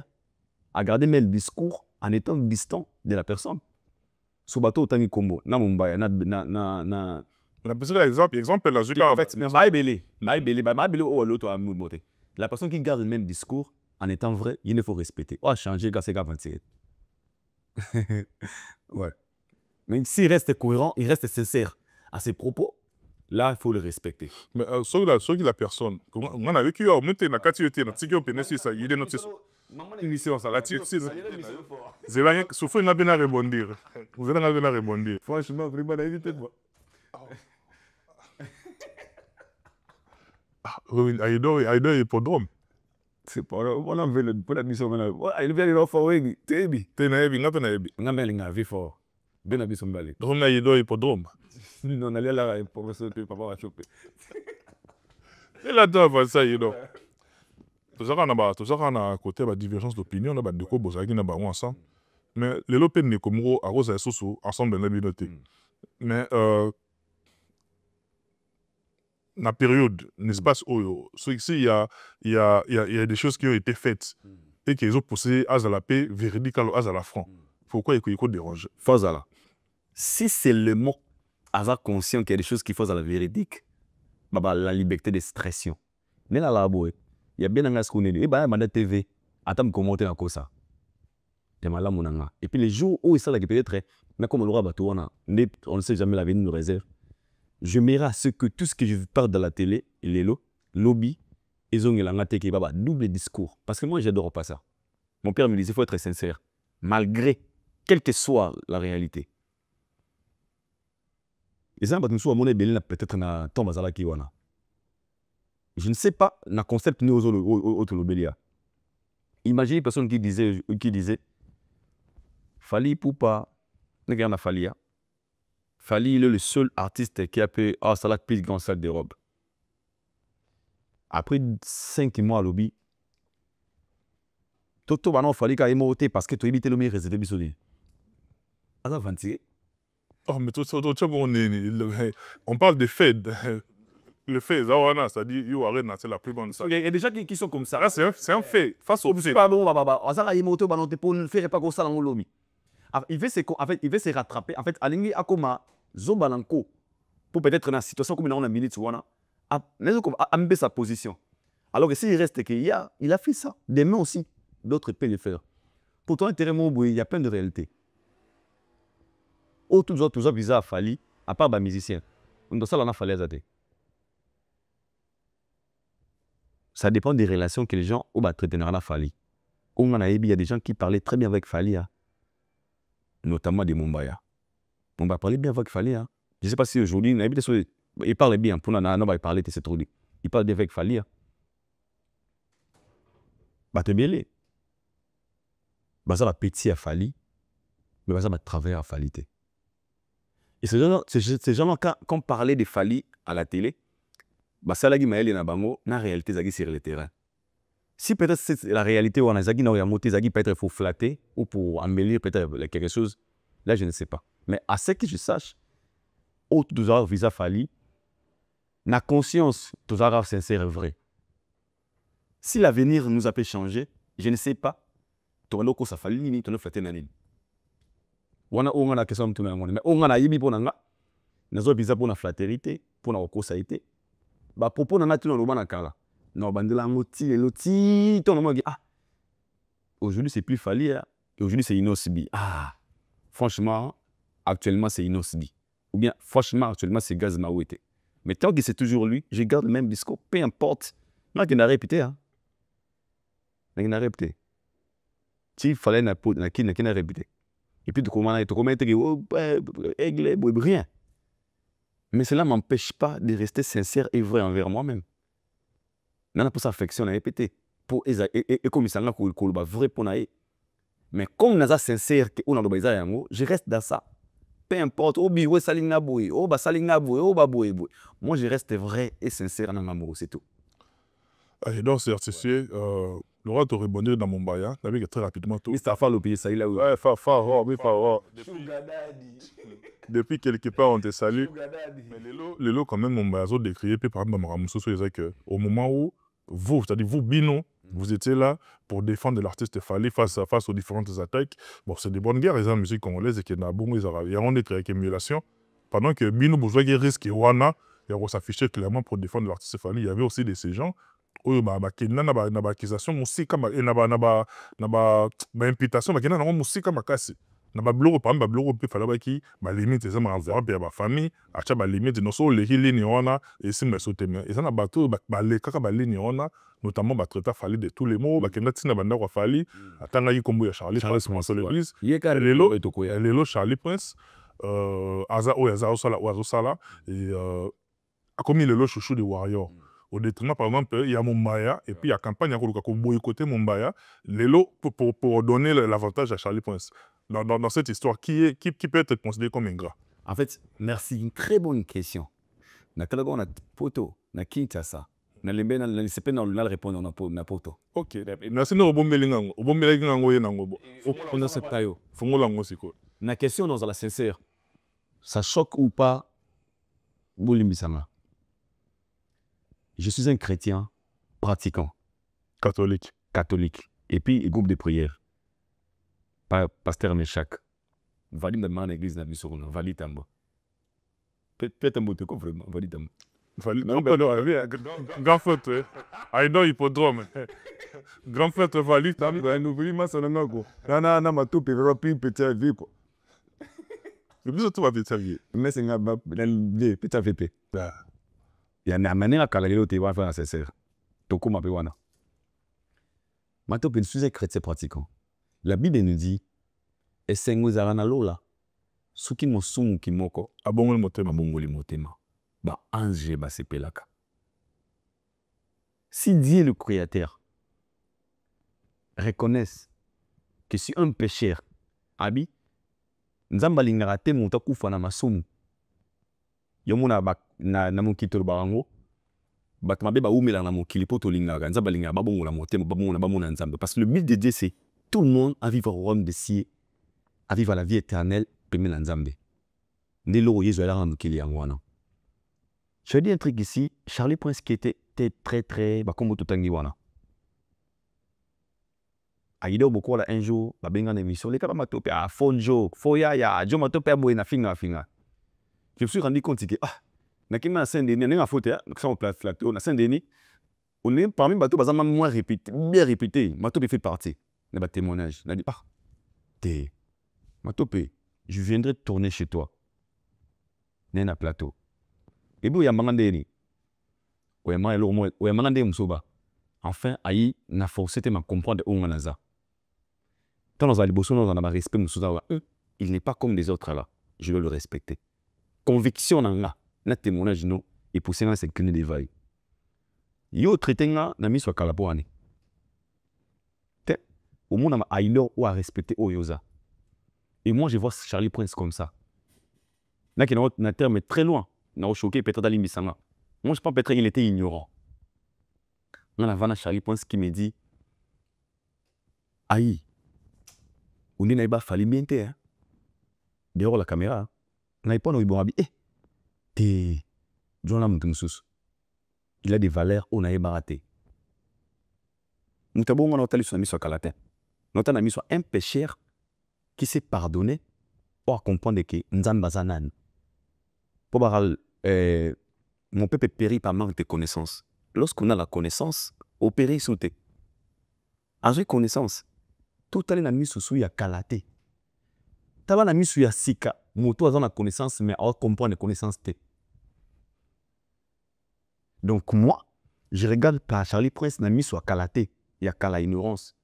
à garder le discours en étant distant de la personne. Sur bateau, autant que combo, na Mumbai, na. La personne, exemple, la en fait, la personne qui garde le même discours en étant vrai, il ne faut respecter. Oh, changer quand c'est 27. Ouais. Mais s'il reste cohérent, il reste sincère à ses propos, là, il faut le respecter. Mais ceux qui la personne, on a vécu, on était dans la quartier, on a dit qu'on ça, il est notre émission, ça, là-dessus, c'est là, sauf qu'on a bien à rebondir. Vous avez bien à rebondir. Franchement, vraiment, évitez de moi. Aïdo est hippodrome. C'est pas là, on a vu la mission, il vient de l'offre, oui, t'es bien. T'es naïbi, on a mis un vie fort. Bien habillé son balai. Donc, Aïdo est hippodrome. Non, on allait là pour se faire papa à choper. Et là-dedans, ça, you know. Tout ça, on a côté la divergence d'opinion, on a des co bosaki na ba ensemble. Mais les lopes ne comme à cause de sous ensemble dans la communauté. Mais la période, l'espace où il y a des choses qui ont été faites et qui ont poussé à la paix véridique à la franc. Pourquoi il dérange? Fazala. Si c'est le mot hasard conscient qu'il y a des choses qui font à la véridique, la liberté d'expression. Mais là, il y a bien un gars qui est dit, il y a TV. ata me commenter na kosa ya malamu na nga. Et puis les jours où ça là peut-être mais comme on aura bateau on ne sait jamais l'avenir nous réserve. Je m'irai à ce que tout ce que je parle dans la télé, les lobby, ils ont un double discours. Parce que moi, j'adore pas ça. Mon père me disait, il faut être sincère. Malgré, quelle que soit la réalité. Et ça, peut-être na tombe à kiwana. Je ne sais pas, na concept ni aux lobelia. Imaginez une personne qui disait, Fali Poupa, n'est-ce pas Falia. Fali, il est le seul artiste qui a pu ça la plus grande salle de robe. Après 5 mois à lobby, Toto Banon Fali a émoté parce que tu évites le meilleur réservé bisonné. Ah, ça oh, mais on parle des faits. Le fait, c'est-à-dire, c'est la plus bonne salle. Il y a des gens qui sont comme ça. C'est un fait. Face au fait. Il veut se rattraper. En fait, Alingi Akoma, Zobalanko, pour peut-être dans la situation comme on a minute, a sa position. Alors que s'il reste qu'il a fait ça. Demain aussi, d'autres peuvent le faire. Pourtant, il y a plein de réalités. Toujours visa à Fali, à part les musiciens. On doit ça l'en a fallu à Zate. Ça dépend des relations que les gens ont traité dans la Fali. Il y a des gens qui parlaient très bien avec Fali. Notamment des Mumbaya. On va parler bien avec Fali. Je ne sais pas si aujourd'hui, il parle bien. Pour nous, parler de ce truc. Il parle bien avec Fali. Tu es bien là. Ça va petit à Fali, mais ça va travailler à Fali. Et ces gens-là, quand on parlait de Fali à la télé, ça la guimale na bango, na réalité zagi sur le terrain. Si peut-être c'est la réalité où on a zagi na remonté, zagi peut-être faut flatter ou pour améliorer peut-être quelque chose, là je ne sais pas. Mais à ce que je sache, autre de visa Fali, na conscience tous arabes sincère et vrai. Si l'avenir nous a fait changer, je ne sais pas. Tu as ça Fali ni tu as flatté nanine. On a la question de mais on a yibi pour nanga, nazo visa pour na flatérité, pour na okosaité. Bah propos nanga tu na roba na kala. Non bandela moti ton nom aujourd'hui c'est plus Fali et aujourd'hui c'est Inosbi. Franchement actuellement c'est Inosbi. Ou bien franchement actuellement c'est Gaz Mawete. Mais tant que c'est toujours lui, je garde le même discours, peu importe. Non qu'il n'a répété Il n'a répété. S'il fallait n'a répété. Et puis tu commences rien. Mais cela ne m'empêche pas de rester sincère et vrai envers moi-même. Nana pour sa affection na répété pour et comme ça là vrai pour naïe. Mais comme naza sincère que on a le yango, je reste dans ça. Peu importe obi we salinga boy, ba salinga boy, ba boy. Moi je reste vrai et sincère dans l'amour, c'est tout. Et donc c'est certifié Laura te rebondir dans mon baya, avec très rapidement tout. Mr. Fall au pays ça il a. Ouais, depuis quelque part on te salue. Mais les lots quand même mon bazo décrié puis par exemple dans Maramuso c'est que au moment où vous, c'est-à-dire vous, Bino, vous étiez là pour défendre l'artiste Fali face aux différentes attaques. Bon, c'est des bonnes guerres, les musique congolaise, et qu'il y a bon, il y a des créé émulation. Pendant que Bino, Bourgeois, risque et Wana, il y a s'affiché clairement pour défendre l'artiste Fali. Il y avait aussi de ces gens. Oyo na accusation musika na imputation bakena na musika makasi na ba bloko par ba bloko pe fala ba ki ba limite za ma enveloppe ya ba famille acha ba limite no so le hilini ona et simba soteme et ça na bato ba le kaka ba ligne ona notamment ba traiter Fali de tous les mots bakena tina banda kwa Fali atanga yi kombo ya Charlie Prince l'église lelo Charlie Prince aza sala et a commis le chouchou de Warrior. Au détriment, par exemple, il y a Mumbaya, et puis il y a campagne qui a boycotté Mumbaya, pour donner l'avantage à Charlie Prince. Dans cette histoire, qui peut être considéré comme ingrat? En fait, merci, une très bonne question. Na kalago na poto, na Kinshasa. Na lembe na sepe na répondre na poto. OK, merci no bombelingango, bombelingango yenango. On a cette taille. Fongolango siko. Na question dans la sincère. Ça choque ou pas Boulimbisanga? Je suis un chrétien pratiquant. Catholique. Et puis, groupe de prière. Pasteur Meshak. Valide dans l'église, Valide Tambo. Peut-être un mot de vraiment, Valide Tambo. Grand fête, I know hippodrome. Grand fête, Fali. N'oublie pas ça, non, Nana, Namato, Péropi, petit vie, quoi. Le plus surtout, petit vie. Mais c'est un petit VP. Il y a une manière à caler l'autre, il va faire nécessaire. Toko ma pewana. Mato pe sujet chrétien pratiquant. La Bible nous dit, et c'est nous arana lola. Suki mo sumu kimoko. Abongol motema. Abongoli motema. Ba ange ba sepelaka. Si Dieu le Créateur reconnaisse que si un pécheur abi nzamba lingaka te moto akufa na masumu yomona na mokito barango bato mabe baumela na mokili po tolingaka nzamba lingaka babongola motema bamona nzambe parce que le but de Dieu c'est tout le monde à vivre au royaume des cieux, à vivre la vie éternelle pemé na nzambe ndelo yezo ala mokili yango wana. Je dis un truc ici, Charlie Prince qui était très comme totangi wana. Aïdo beaucoup là un jour, ba benga na émission, les kaba matope à fonjo, foya ya, jo matope boy na finga. Je me suis rendu compte que na kima Saint-Denis, na faute ya, ça on place plateau na Saint-Denis. On est parmi bateau bazama moins répété, bien répété, matope fait partie. Na ba témoignage, na dit té matope, je viendrai tourner chez toi. Na plateau. Et puis, il y a Mangandeni. Enfin, aïe, n'a forcé de me comprendre où on a. Tant dans le respect, il n'est pas comme les autres là. Je dois le respecter. Conviction dans là, na témoignage non, et pousser dans cette clé d'éveil. Yo traité là, n'a mis sur Kalapoane. Au monde, aïe, ou à respecter Oyoza. Et moi, je vois Charlie Prince comme ça. Là, qui est un terme très loin. N'a choqué peut-être dans l'Imbissanga. Moi, je pense peut-être qu'il était ignorant. On a Vanna Charlie Prince qui me dit aïe, on n'est pas fallu bien, hein. Dehors la caméra, on n'a pas nos bons habits. T'es John Moutoumsous. Il a des valeurs, on a baraté. Nous avons un hôtel sur la mission Calatin. Notre ami soit un pécheur qui s'est pardonné pour comprendre que Nzambazanan. Pour mon peuple périt par manque de connaissances. Lorsqu'on a la connaissance, on périt sous te. Avec connaissance, tout à l'heure, on a mis sous ya kalaté. T'as pas mis sous ya sika. Moto a la connaissance, mais on comprend les connaissances te. Donc moi, je regarde pas Charlie Prince n'a mis sous kalaté, il y a kala ignorance.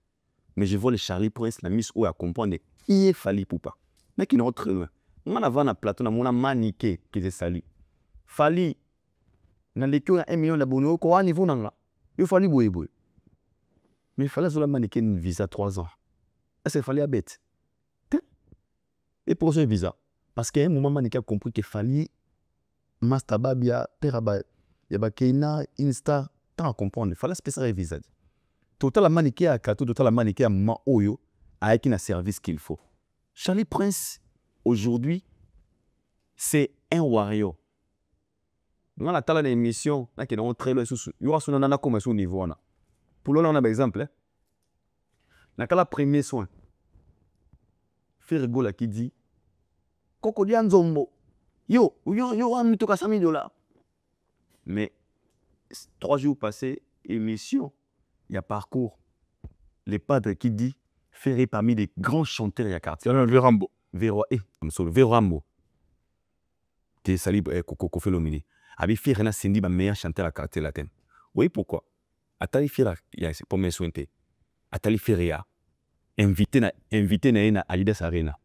Mais je vois le Charlie Prince n'a mis sous à comprendre qui est Fali Poupa. Mais qui n'est pas très loin. Moi, avant na plateau, on a maniqué qui est sali. Fali, na l'équipe a 1 million d'abonnés, quoi à niveau nanga. Il fallait boy. Mais il fallait seulement maniquer une visa 3 ans. Est-ce qu'il fallait à bête? Et pour ce visa, parce qu'à un moment, maniqué a compris qu'il fallait Mastababia, Peraba, Yabakeina, Insta, tant à comprendre, il fallait spécial visa. Total maniqué à Kato, total maniqué à Maoyo, avec un service qu'il faut. Charlie Prince, aujourd'hui, c'est un warrior. Dans la table d'émission, il y a un très loin sous. Il y aura son nana comme au niveau. Pour l'on a un exemple. Dans le premier soin, Fergo qui dit Koko di Anzombo. Yo, on tout cas $100,000. Mais 3 jours passés, émission, il y a parcours. Les padres qui dit Ferré parmi les grands chanteurs, il y a quartier. Il y a un Vérambo. Vérambo. T'es sali Koko Felomini. Avec Ferrena Cindy, ma meilleure chanteur à quartier latin. Oui, pourquoi? Atali Ferra, il y a ses premiers soins. Atali Ferria, invité na Alidas Arena.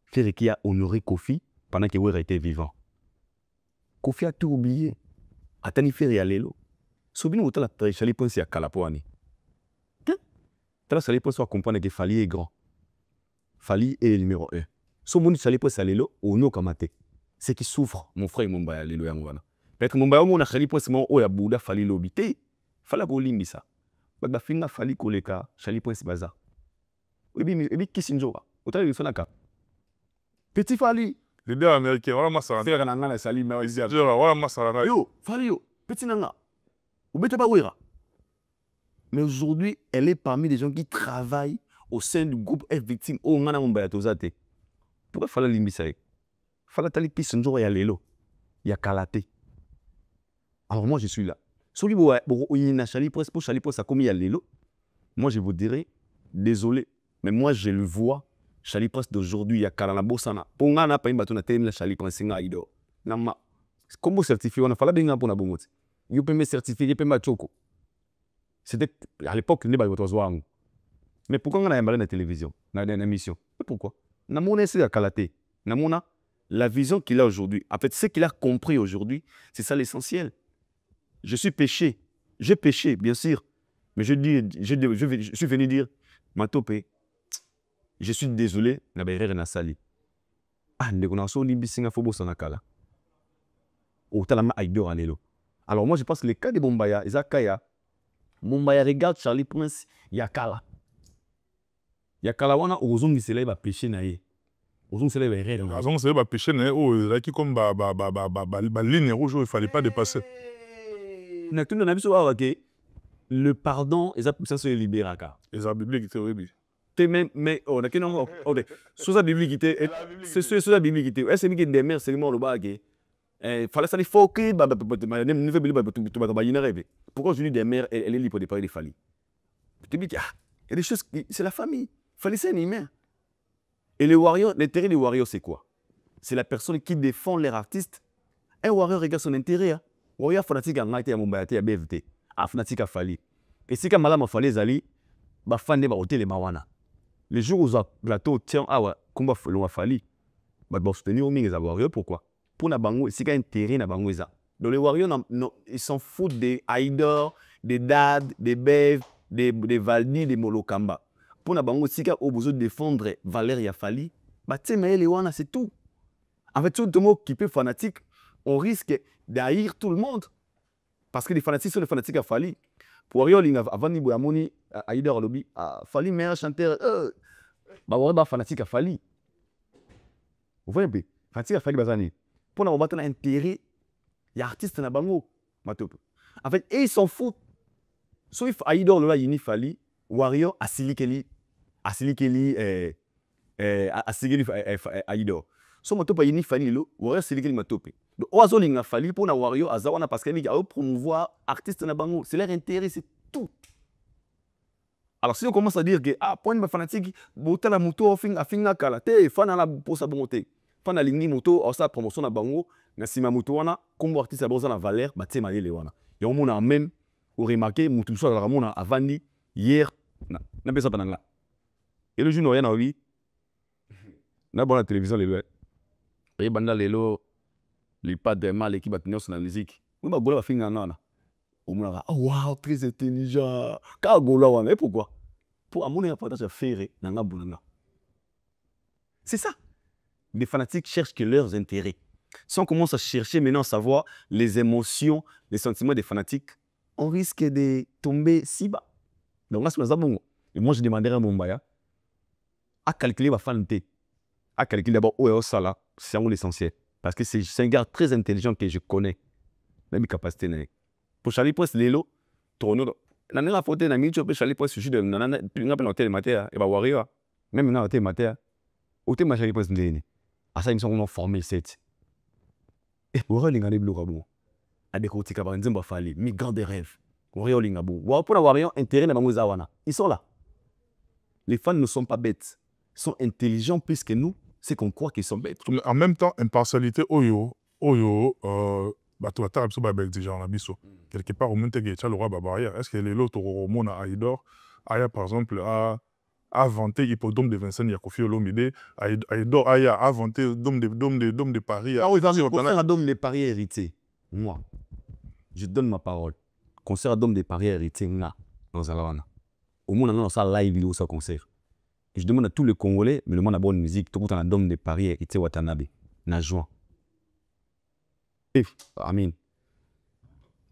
Ferre qui a honoré Kofi pendant que Wera était vivant. Kofi a tout oublié. Atani Ferria Lelo. Soubine ou t'as la Charlie Prince à Kalapoani. T'as la Charlie Prince à comprendre que Fali est grand. Fali est le numéro 1. So mon Charlie Prince à Lelo, ou non kamate. C'est qui souffre, mon frère Mumbai Lelo Yangwana. Peut-être Mumbai on a Charlie Prince mon oya Bouddha Fali lobité. Fala ko limbisa. Ba finga Fali koleka Charlie Prince baza. Ebi Kisinjoa. Otali le sonaka. Petit Fali. Les deux américains, voilà ma sarana. Ferra nanga la sali mais ici. Voilà ma sarana. Yo, Fali yo, petit nanga. Ou bete ba wera. Mais aujourd'hui, elle est parmi les gens qui travaillent au sein du groupe F Victime au ngana Mumbai Tozate. Pourquoi Fala limbisa? Fala tali Kisinjoa ya lelo. Ya Kalate. Alors moi, je suis là. Celui qui a Charlie Press, pour Charlie Press, ça comme il y a l'élo. Moi, je vous dirais, désolé, mais moi, je le vois. Charlie Press d'aujourd'hui, il y a Karana Bossana. Pour moi, on n'a pas une bâton à terminer Charlie Press, c'est un idole. Comment certifier? On a fallu bien pour la bonne. Il peut me certifier, il peut me choco. C'était à l'époque, il n'y avait pas de. Mais pourquoi on a un la télévision, dans une émission? Pourquoi? On a essayé de calater. La vision qu'il a aujourd'hui, en fait, ce qu'il a compris aujourd'hui, c'est ça l'essentiel. Je suis péché. J'ai péché, bien sûr. Mais je suis venu dire, Matopé, je suis désolé, na berere na sali. Ah, ndeko na so limbi singa fobo sanakala. O talama aido alelo. Alors moi je pense que le cas de Bombaya, Izakaya, Bombaya regarde Charlie Prince, Yakala. Yakala wana ozongi sele ba péché na ye. Ozongi sele ba erreur. Ozongi sele ba péché na ye, oh, qui comme ba ligne rouge, il fallait pas dépasser. Na tunda na biso wa ke le pardon, ça se libéraka. Les bibliques étaient oui. Mais on a qu'un nom. Sous la Bible qui était, c'est sous la Bible qui était. Est-ce que des mères c'est le bas qui fallait ça les faut que pourquoi je dis des mères elle est libre de parler des familles. Tu dis ah, il y a des choses c'est la famille. Fallait c'est une mère. Et les warriors, l'intérêt des warriors c'est quoi? C'est la personne qui défend les artistes. Un warrior regarde son intérêt. Warrior fanatique a été à Mombaya à BFT. A fanatique a fallu. Et si quand madame a fallu zali, ba fan de ba hôtel mawana. Les jours où le plateau tient, ah ouais, comment on a fallu, bah soutenir au mingi warriors, pourquoi? Pour na bango, c'est qu'un intérêt na bango ça. Donc les warriors, ils s'en foutent des Haïdor, des Dad, des Bev, des Valdi, des Molokamba. Pour na bango, c'est qu'au besoin de défendre Valérie Yafali, bah tu sais, mais les wana, c'est tout. En fait, tout le monde qui peut fanatique, on risque d'haïr tout le monde. Parce que les fanatiques sont les fanatiques à Fali. Pour Warrior, avant de Bouyamoni, Haïdor Lobby, Fali, meilleur chanteur, bah Warrior, fanatique à Fali. Vous voyez un peu? Fanatique à Fali, bazani. Pour nous battre l'intérêt, il y a artistes dans bango. En fait, ils s'en foutent. Soit Haïdor là, il y a Fali, Warrior, Asilikeli, Haïdor. So matopa yini fali lo warrior silikeli matope donc oazo linga fali pour na warrior azawana parce qu'il a promouvoir artiste na bango c'est leur intérêt c'est tout. Alors si on commence à dire que ah point de fanatique botala moto afinga kala te fana la posa bongote fana lingi moto au sa promotion na bango na sima moto wana comme artiste aboza na valeur ba te malele wana et on mona même au remarquer moto so la ramona avandi hier na pesa pananga et le jour rien na oui na bonne télévision les et banda lelo les pas de mal l'équipe a sur la musique oui ma gola va finir nana au moins oh wow très intelligent ka gola wa mais pourquoi pour amour et partage faire nanga bunanga c'est ça les fanatiques cherchent que leurs intérêts si on commence à chercher maintenant à savoir les émotions les sentiments des fanatiques on risque de tomber si bas donc là c'est ça bon et moi je demanderais à Mombaya à calculer ma fanité à calculer d'abord où est ça là c'est l'essentiel parce que c'est un gars très intelligent que je connais même capacité pour Charlie Press lelo tourno na nela photo na micho pe Charlie Press juste na pinga pe hôtel matin et ba warrior même na hôtel matin hôtel Charlie Press ndene à ça ils sont formés cette et pour linga les blocs bon à des côtés ka ba nzemba fali migrant des rêves warrior linga bon wa pour warrior intérêt na bango zawana ils sont là les fans ne sont pas bêtes ils sont intelligents plus que nous c'est qu'on croit qu'ils sont bêtes. En même temps, impartialité, bato ata biso ba déjà na biso quelque part au moins te le roi barrière est-ce que les autres au monde à Haïdor aya par exemple a inventé l'hippodrome de Vincent Yakofi Olomide Haïdor aya inventé dôme de Paris ah oui vas-y concert à dôme de Paris hérité moi je donne ma parole concert à dôme de Paris hérité nga dans Alawana au monde dans ça live vidéo ça concert. Et je demande à tous les Congolais, mais le monde a bonne musique, tout le monde a un dôme de Paris et Ité Watanabe, na juin. Amin.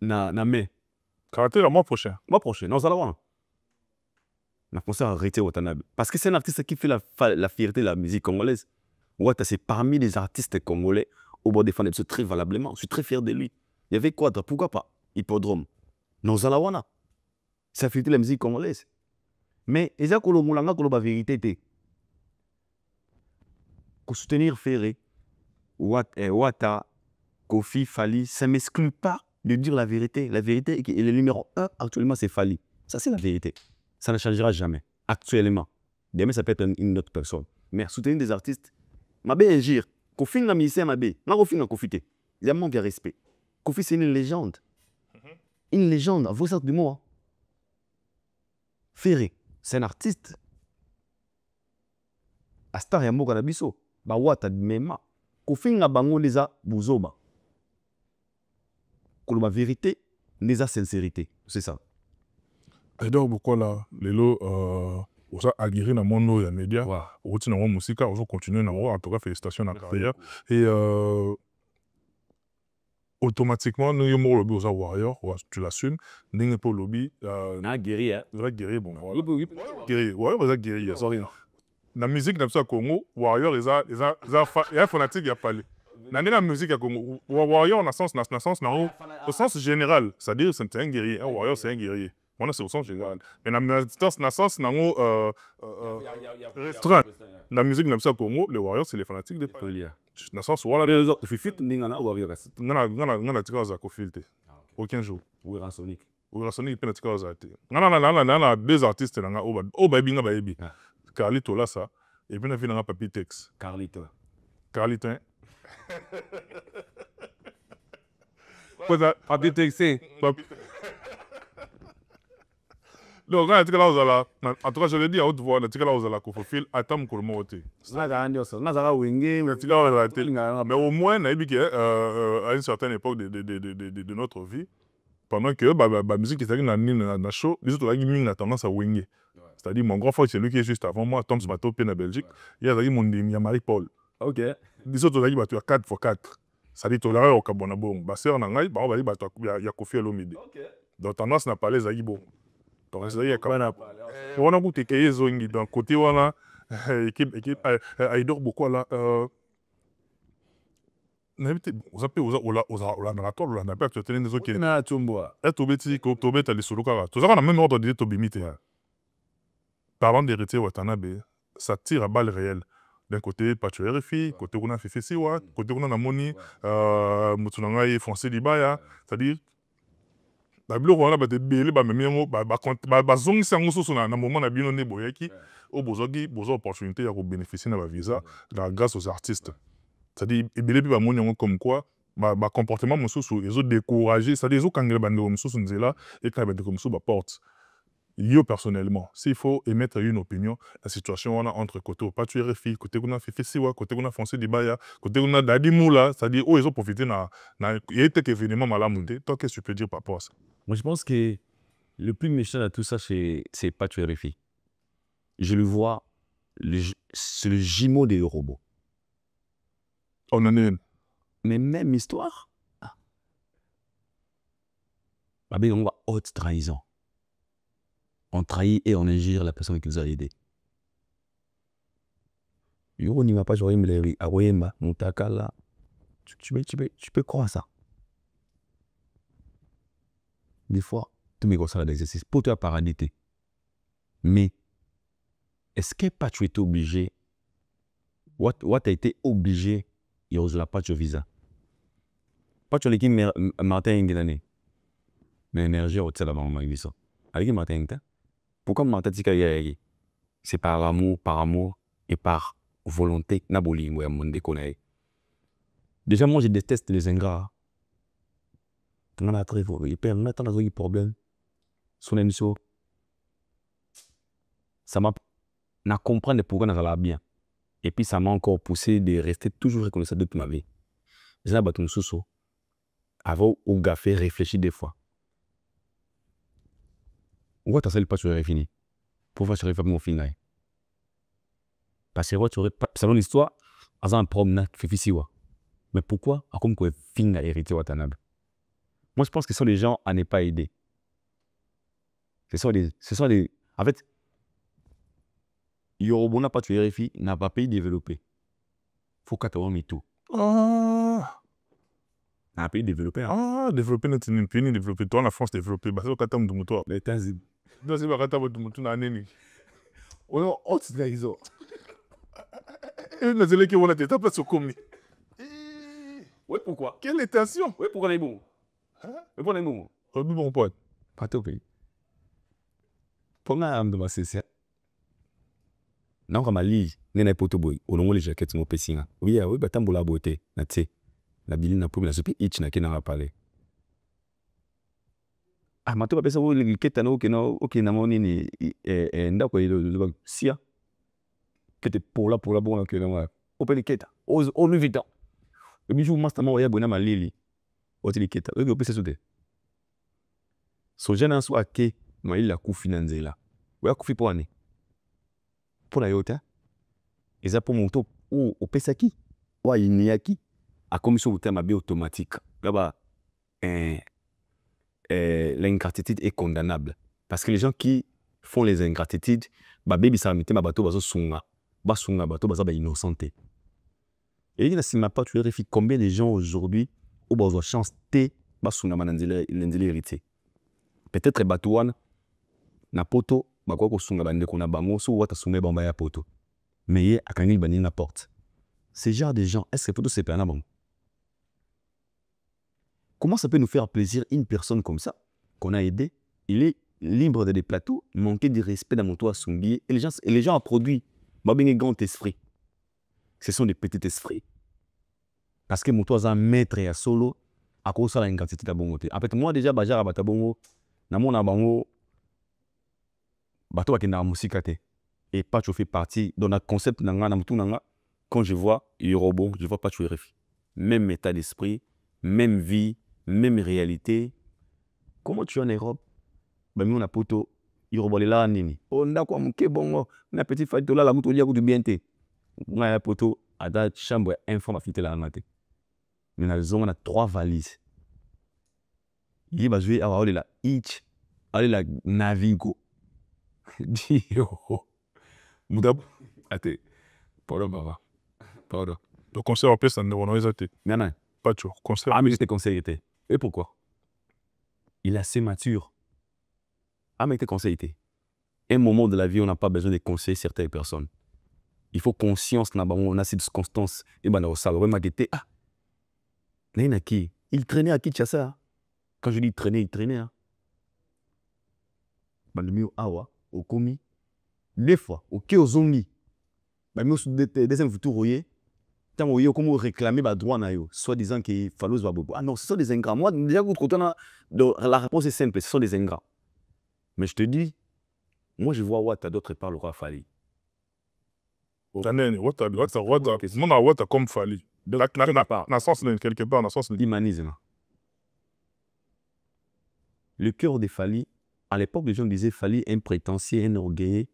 Na mai. Karaté le mois prochain. Mois prochain, non, ça va. Na concert à Ité Watanabe. Parce que c'est un artiste qui fait la fierté de la musique congolaise. Wata, c'est parmi les artistes congolais au bord des fans, c'est très valablement. Je suis très fier de lui. Il y avait quoi, pourquoi pas Hippodrome. Non, ça va. C'est la fierté de la musique congolaise. Mais il y a la vérité. Pour soutenir Ferré, Wata, Kofi, Fali, ça ne m'exclut pas de dire la vérité. La vérité, et le numéro 1 actuellement, c'est Fally. Ça, c'est la vérité. Ça ne changera jamais. Actuellement. Demain, ça peut être une autre personne. Mais soutenir des artistes, Mabé Engir, Kofi n'a mis Mabé, n'a Kofi n'a confité. Il y a manque de respect. Kofi, c'est une légende. Une légende, à vos sortes du mot. Ferré, c'est un artiste. Astar ya mboka na biso. Ba wata mema. Kofi n'a bango neza buzoba. Koloba vérité, neza sincérité. C'est ça. Et donc, pourquoi là, les lots, on a aguerri dans mon nom, les médias, on retient dans mon musique, on continue dans mon, en tout cas, félicitations dans la carrière. Et automatiquement, nous avons le lobby aux Warriors, tu l'assumes, nous avons pas le lobby. On a guéri, hein. On a guéri, bon. Guéri, ouais, on a guéri. Sorry. La musique, dans le Congo, Warriors, il y a un fanatique, il y a pas. Dans la musique, Warrior, au sens général, c'est-à-dire c'est un guerrier. Un Warrior, c'est un guerrier. Moi, c'est au sens général. Mais dans le sens restreint, la musique, dans le Congo, les Warriors, c'est les fanatiques des pays. Dans le sens où, voilà, on a tiré aux acophiles. Aucun jour. Ouira Sonic. Ouira Sonic, il peut tiré aux acophiles. On a deux artistes, Carlito là, ça. Et puis, on a vu un papier texte. Carlito. Carlito, hein? Papier texte. Donc, quand tu là, en tout cas, je l'ai dit à haute voix, tu là, vous allez confondre, attends pour le mot. Mais au moins, à une certaine époque de notre vie, pendant que la musique qui est dans le show, les autres ont tendance à winger. C'est-à-dire, mon grand frère, c'est lui qui est juste avant moi, Tom Smato, en Belgique, il y a Marie-Paul. Ok. Les autres, il y a 4x4. C'est-à-dire, tu as au Kabonabon. Ma sœur, il y a Kofi Olomide. Donc, tendance n'a pas les aïbons. Donc, c'est-à-dire, quand même, on a beaucoup de zongi d'un côté, on a équipe, il dort beaucoup là. Vous appelez aux narrateurs, on n'a pas actuellement des autres. Na tumboa. Et tu bêtis, tu bêtis les sous-locaux. Tout ça, on a même ordre de Tobimite. Parlant d'héritier Watanabe, ça tire à balles réelles. D'un côté, Pacho RFI, côté on a fait Siwa, côté on a Moni, Moutunangaï, Français Libaya, c'est-à-dire, la bleu, on a des bélés, zong sango sous un moment, on a bien boyaki, au bozogi, bozo opportunité à bénéficier de la visa grâce aux artistes. C'est-à-dire, et bélé, comme quoi, comportement, ils ont découragé, c'est-à-dire, ils ont kangé bandé, ils là, et quand ils ont porte. Yo personnellement, s'il faut émettre une opinion, la situation on a entre côté au Pachu RFI, côté on a Fifi Siwa, côté on a Français Dibaya, côté on a Dadi Moula, c'est-à-dire ils ont profité il y a été événement malamoundé. Toi, qu'est-ce que tu peux dire par rapport à ça? Moi, je pense que le plus méchant de tout ça, c'est Pachu RFI. Je le vois, c'est le jumeau des robots. On en est une. Mais même histoire. On va haute trahison. On trahit et on ingère la personne qui nous a aidés. Yo, n'y va pas, j'aurais aimé Aroyema, Montakala. Tu peux croire ça. Des fois, tu me conseilles l'exercice pour toi paradité. Mais, est-ce que pas tu étais obligé, ou tu as été obligé, il n'y a pas de visa? Pas tu as l'équipe Martin Ingilane. Mais l'énergie, au-dessus de la maman, il dit ça. Avec Martin Ingilane. Pourquoi Martin Ingilane? C'est par amour et par volonté. Naboli, moi, mon déconne. Déjà, moi, je déteste les ingrats. On a très fort. Il peut y avoir des problèmes. Son émission. Ça m'a compris pourquoi on a bien. Et puis, ça m'a encore poussé de rester toujours reconnaissant de toute ma vie. J'ai un bâton sous-sous. Avant, au café, réfléchir des fois. Pourquoi tu as pas tu fini? Pourquoi tu aurais fait mon film? Parce que tu aurais pas. Selon l'histoire, à un problème, tu fais ici. Mais pourquoi? À comme quoi, film a hérité Watanabe. Moi, je pense que ce sont les gens à ne pas aider. Ce sont des. En fait, Yoruba n'a pas tué RFI, n'a pas pays développé. Il faut qu'à toi, mais tout. Ah! Un pays développé. Ah, développé, notre pays développé. Toi, la France développé. Parce que quand tu as un moteur. Les temps. Non, c'est pas quand tu as un moteur, on a haute trahison. Et nous allons dire qu'on a été tapé sur commis. Oui, pourquoi? Quelle intention? Oui, pourquoi on est bon? Mais pour les mots. Mon pote. Pas tout pays. Pour moi, je vais c'est non comme ali nena poto boy olongo les jaquettes mo pesinga oui oui batambola beauté na tse na bili na pomi na sopi itch na kena parler ah mato ba pesa wo liketa no ke na moni ni ndako ile sia kete pour la bon que na open liketa o Louis Vuitton le bijou master mo ya bona malili o liketa o pesa sote so jena so ake no ile la kufi na nzela wa kufi po ani pour la yota et ça pour mon top ou au pesaki ou à iniaki à commission au terme automatique là-bas l'ingratitude est condamnable parce que les gens qui font les ingratitudes bah baby ça mettait ma bateau bazo sunga bateau baza ba innocenté et il y a pas tu vérifies combien de gens aujourd'hui au bazo chance t basunga mananzile hérité peut-être bateau na poto bakwa kosunga bande kona bango so wata sunga bamba ya poto mais ye akangi bani na porte ces genre de gens est-ce que poto c'est pas na bon comment ça peut nous faire plaisir une personne comme ça qu'on a aidé il est libre de des plateaux manquer de respect dans mon toit sungi et les gens ont produit babingi grand esprit ce sont des petits esprits parce que mon toit un maître à solo à cause de la ingratitude à bongo en fait moi déjà bajara batabongo na mona bango bateau qui na musique et pas tu fais partie dans notre concept nanga na mutu nanga quand je vois Yorobo je vois pas tu RFI même état d'esprit même vie même réalité comment tu es en Europe ba mi on a poto Yorobo là nini on nda kwa mke bongo na petit fight là la mutu lia ku bien té nga ya poto ada chambre informe fité la ngate mais na zone on a 3 valises il va jouer à la each aller la navigo Dio. Moudab. Ate. Pardon, papa. Pardon. Le concert en plus, ça ne va pas. Non. Pas toujours. Concert. Ah, mais j'étais conseillé. Et pourquoi? Il est assez mature. Ah, mais t'es conseillé. Un moment de la vie, on n'a pas besoin de conseiller certaines personnes. Il faut conscience, on a cette constance. Et ben, ça va m'agueter. Ah. N'a qui? Il traînait à Kinshasa. Quand je dis traîner, il traînait. Ben, le mieux, awa. Au commis, des fois, au Kéozongi, bah, nous sommes des futurs, tant que comment réclamer le droit, soit disant qu'il fallait se ah non, ce sont des ingrats. Moi, déjà, la réponse est simple, ce sont des ingrats. Mais je te dis, moi, je vois Ouattara, d'autres parlent au Fali. Ouattara comme Fali. Dans sens quelque part, dans sens l'humanisme. Le cœur des Fali. À l'époque, les gens disaient Fali un prétentieux, un orgueilleux.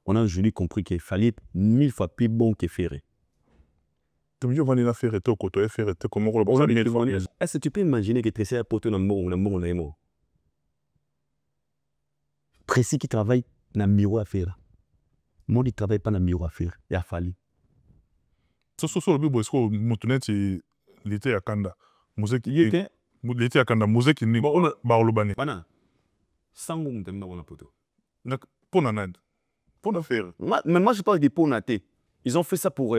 On a aujourd'hui compris qu'il fallait 1000 fois plus bon que Ferré. Est-ce que tu peux imaginer que Tracy a porté un mot Tracy qui travaille dans le bureau à faire. Moi, il ne travaille pas dans le bureau à faire. Il a fallu. Il était à Kanda. Il était à Kanda. Musique ni Barlobani. Sango mtemna wana poto. Pour Nanad. Pour faire. Mais moi je parle des ponatés. Ils ont fait ça pour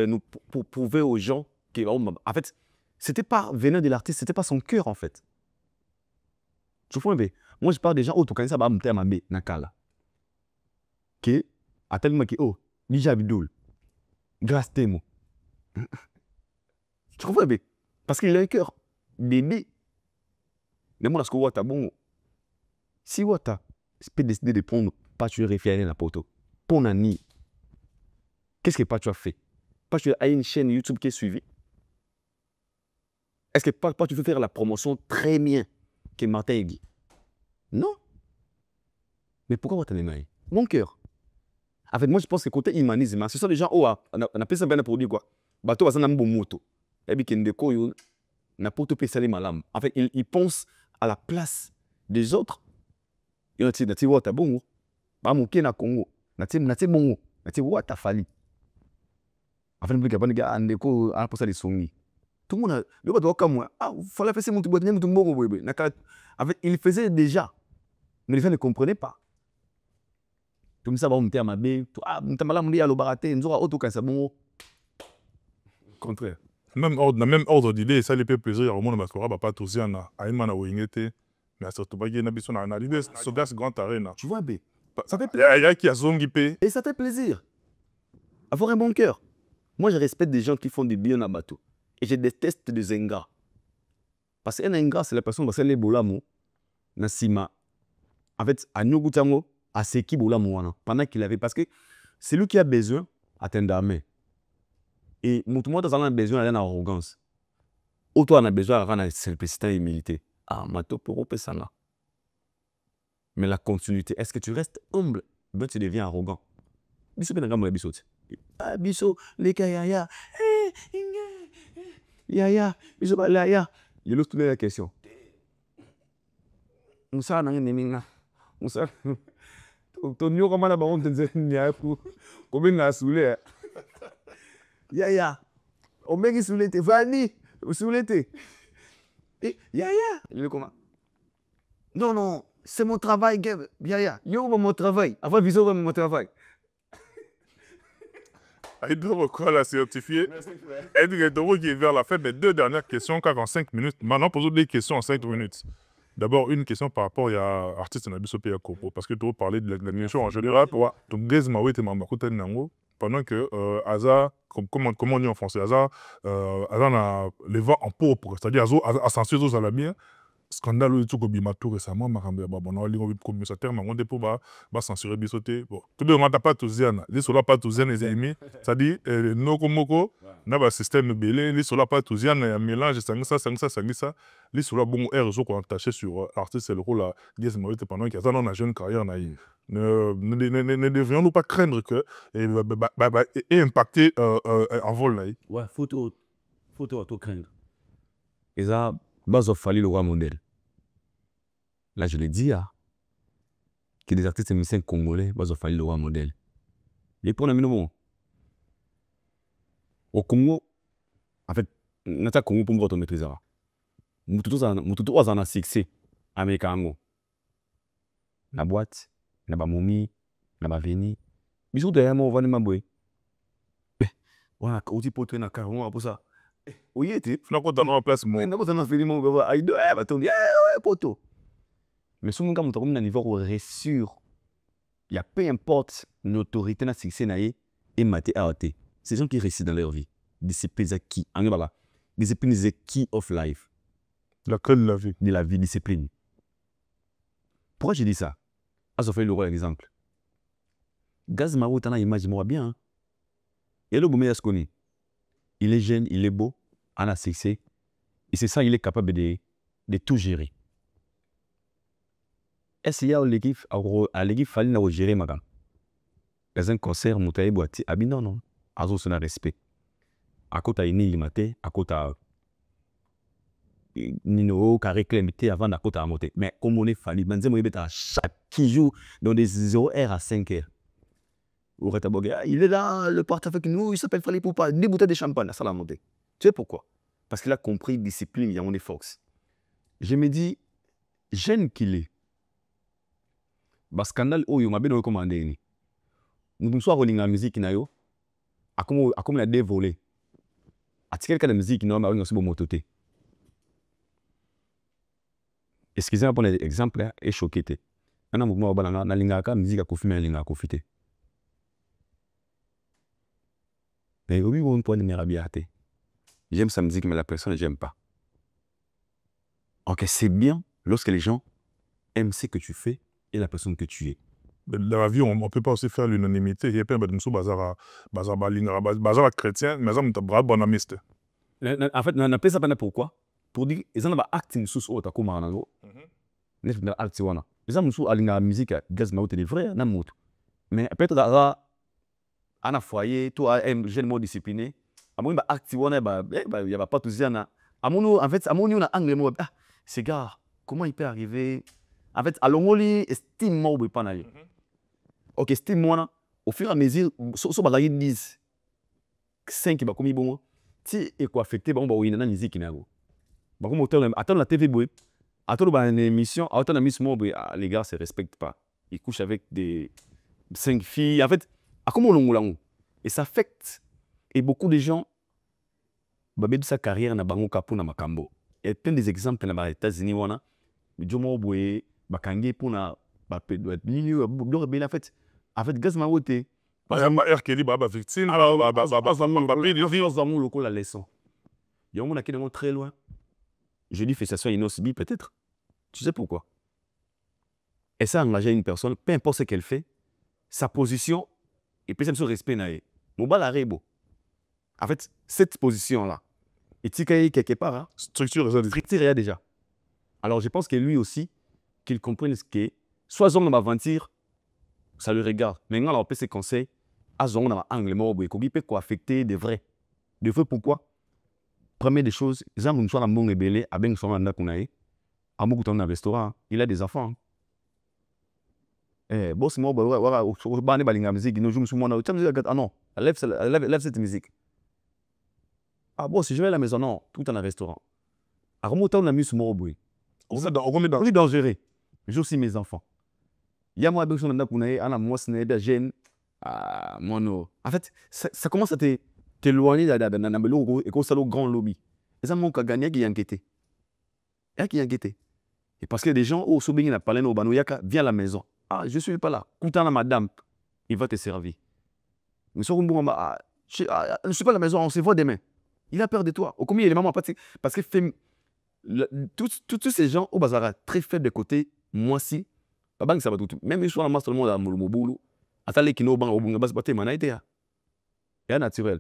prouver aux gens que en fait c'était pas venant de l'artiste, c'était pas son cœur en fait. Tu vois mais moi je parle des gens auto quand ça va me terme be nakala. Que à tellement que oh, Lija Abdul. Grâce Temo. Tu vois mais parce qu'il a un cœur bébé. Mais moi ce que Ouattara bon. Si Ouattara peut décider de prendre Pachu Réfiané la poto, pour Nani, qu'est-ce que Pachu a fait? Pachu a une chaîne YouTube qui est suivie. Est-ce que Pachu veut faire la promotion très bien que Martin Egui? Non. Mais pourquoi Ouattara n'est mon cœur. En fait, moi je pense que côté humanisme, ce sont des gens, oh, on appelle ça bien un produit quoi. Bateau va s'en aller moto. Et puis qu'il y n'a pas tout payé malam. En fait, ils pensent à la place des autres. Il y a des gens qui ont pas mouké na Congo. Nati bongo. Nati Ouattara Fali. En fait, il y a des gens qui ont pour ça les songi. Tout le monde a le droit comme moi. Ah, il fallait faire mon tout bon. En fait, il faisait déjà. Mais les gens ne comprenaient pas. Tout ça va me dire ma bé. Ah, me malam li alo baraté. Nous aura auto quand ça bon. Contraire. même ordre d'idée, ça les peut plaisir, au monde, parce qu'on va pas tous y en a. Aïman a ouingete, mais surtout pas qu'il y ait son analyse, c'est das grand arena. Tu vois, bé. Ça fait plaisir. Il y a qui a zongi pe. Et ça fait plaisir. Avoir un bon cœur. Moi, je respecte des gens qui font du bien à bateau. Et je déteste des ingrats. Parce qu'un ingrat, c'est la personne qui est bolamo, nasima. En fait, à Nyogutango, à Seki bolamo, pendant qu'il avait. Parce que c'est lui qui a besoin d'atteindre la main. Et tout le monde a besoin d'une arrogance. Ou toi, on a besoin d'une simplicité et humilité. Ah, mato pour ça là. Mais la continuité, est-ce que tu restes humble? Ben, tu deviens arrogant. Biso ben nga mo biso. Ah, biso, les kayaya. Yaya, biso ba laya. Il ose tourner la question. Moussa n'a rien aimé. Moussa. Ton yo comment la baronne te dit pour combien la soulé. Yaya. On met qui soulé te Vani, soulé te. Et Yaya, il est comment? Non non, c'est mon travail, Yaya. Yo mon travail. Avant biso mon travail. Il doit quoi la certifier. Et il doit qui est vers la fin. Mais 2 dernières questions, car en 5 minutes. Maintenant, posons des questions en 5 minutes. D'abord, une question par rapport à l'artiste Nabiso Kopo. Parce que tu as parlé de l'administration en général. Donc, Gezmawe te Mamakuta Nango. Pendant que Aza, comment on dit en français, Aza a les vents en pauvre. C'est-à-dire, Aza a censé aux Alamiens. Scandale tout comme Bimato récemment makambe ba bon ali comme ça terme on pour ba censurer bisoté bon tout le monde pas tous ziana les sola pas tous ziana les ennemis ça dit no komoko na ba système belé les sola pas tous ziana un mélange ça les sola bon air zo qu'on attaché sur artiste c'est le rôle à Diaz Mawete pendant qu'il y a une jeune carrière naïve ne devrions-nous pas craindre que et impacter en vol naïf. Ouais, faut tout craindre. Et ça base of Fali le roi modèle. Là, je l'ai dit, que des artistes et musiciens congolais, base of Fali le roi modèle. Et pour un bon. Au Congo, en fait, notre Congo pour me maîtriser. Nous tous en a succès américain. La boîte, la momi, la veni. Bisous derrière moi, on va les mabouer. Voilà, quand tu peux te na carrément pour ça. Oui, était. Finalement, dans la place, moi. Mais si on a un niveau sûr, il y a peu importe l'autorité na succès naïe et maté arrêté. C'est des gens qui réussissent dans leur vie. Discipline qui, discipline is the key of life. Laquelle la vie? De la vie, discipline. Pourquoi je dis ça? Ça fait le roi exemple. Gaz Marou, t'en as image, moi bien. Et le Boumé Asconi. Il est jeune, il est beau, en a succès. Et c'est ça, il est capable de tout gérer. Est-ce qu'il y a l'équipe, à l'équipe, il fallait gérer, madame? Dans un concert, Moutaï Boati, non, non. Azo, c'est un respect. À côté, il y a une à côté, Nino, carré clémité avant à côté à monter. Mais comme on est fallu, chaque jour, dans des 0h à 5h. Il est là, le parti avec nous, il s'appelle Fali Poupa, des bouteilles de champagne, ça l'a monté. Tu sais pourquoi? Parce qu'il a compris discipline, il y a des forces. Je me dis, jeune qu'il est, le scandale, il m'a bien recommandé. Nous sommes en la musique, à comme il a dévolé. À quel cas de musique, il y a un peu de excusez-moi pour l'exemple, est choqué. Un mouvement na lingaka musique à confirmer un linga à confiter. Mais oui, on peut dire rabiaté. J'aime sa musique, mais la personne ne j'aime pas. Ok, c'est bien lorsque les gens aiment ce que tu fais et la personne que tu es. Dans la vie, on ne peut pas aussi faire l'unanimité. Il y a plein de gens chrétiens, mais ils sont bon amiste. En fait, on appelle ça pourquoi? Pour dire, ils ont un acte sous autre comme un autre. Ils ont un acte wana. Ils ont un musique gaz maout est vrai, n'a mot. Mais peut-être là, à un foyer, toi, un jeune mot discipliné. À mon acte wana, il y a pas tout ça. À mon en fait, à mon on a anglais mot. Ah, ces gars, comment il peut arriver? En fait, à l'ongoli, estime mot ou pas naïe. Ok, estime moi, au fur et à mesure, so balaye 10, 5 bah comme bon. Si et quoi affecté, bon bah oui, na musique qui n'a pas. Bah comme auteur, attends la TV boy, attends une émission, attends la Miss Mob, les gars se respectent pas. Ils couchent avec des 5 filles. En fait, à comment on l'a. Et ça affecte. Et beaucoup de gens babebi sa carrière na bango ka pona makambo. Et plein des exemples na ba États-Unis wana. Jomo boye bakangi pona ba nini en fait gaz ma wote. R. Kelly ba victime la leçon. Yongo na kene très loin. Je dis fessation inosbi peut-être. Tu sais pourquoi? Et ça engage une personne, peu importe ce qu'elle fait, sa position, et puis ça me son respect nae. Mobile arebo. En fait, cette position-là, et tu quelque part, hein, structure déjà. Alors je pense que lui aussi, qu'il comprenne ce qu'est, soit on va mentir, ça le regarde. Maintenant, on peut ses conseils, à on a angle mort, et qu'on peut quoi affecter des vrais. De vrai, pourquoi? Première des choses, les gens sont en bon rebelle, à bien son mandat qu'on a eu, à beaucoup de temps dans le restaurant, il a des enfants. Eh, boss, moi, bah, balinga musique, nous jouons sur mon autre. Ah non, lève cette musique. Ah, boss, je vais à la maison, non, tout dans le restaurant. À remonter, on a mis sur mon bruit. On est dangereux. J'ai aussi mes enfants. Il y a moi, avec son mandat qu'on a eu, moi, c'est des jeunes. Ah, mono. En fait, ça commence à t'éloigner d'un et qu'on s'alloue grand lobby. Et ça manque à gagner qui est inquiété. Qui est inquiété. Et parce que des gens, au Sobing, n'a pas l'air au Banouyaka, viens à la maison. Ah, je ne suis pas là. Coûtant la madame, il va te servir. Mais je ne suis pas à la maison, on se voit demain. Il a peur de toi. Au combien il est maman parce que tous ces gens au bazar très faibles de côté, moi si, ça va tout. Même si je suis dans le monde à Mouloumouboulou, attendez qu'il n'ait pas au Bunga, c'est manaïté. C'est naturel.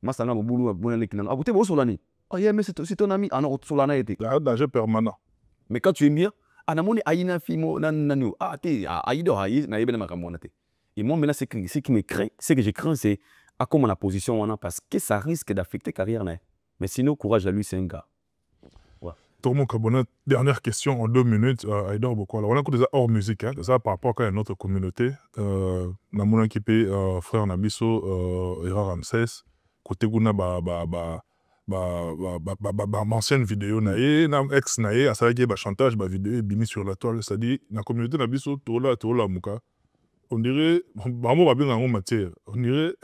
Masana Mouloumouboulou, à Bunga, ah, vous êtes sur l'année. Oh, yeah, mais c'est ton ami. Ah non, sur l'année. Il y a un danger permanent. Mais quand tu es bien, anamoni aina fimo nanu aido haï na yebena makamonate. Et moi maintenant ce qui me craint, ce que je crains c'est à comment la position on a parce que ça risque d'affecter carrière là. Mais sinon courage à lui c'est un gars. Ouais. Tourmon Kabona, dernière question en 2 minutes. Aïdor beaucoup. Alors on a déjà hors musique, hein, ça par rapport à notre communauté. Na mon équipe frère Nabiso Era Ramsès côté guna ancienne vidéo nae na ex nae asaki ba chantage ba vidéo bimi sur la toile, ça dit la communauté na biso tola muka on dirait vraiment ba bien en matière on dirait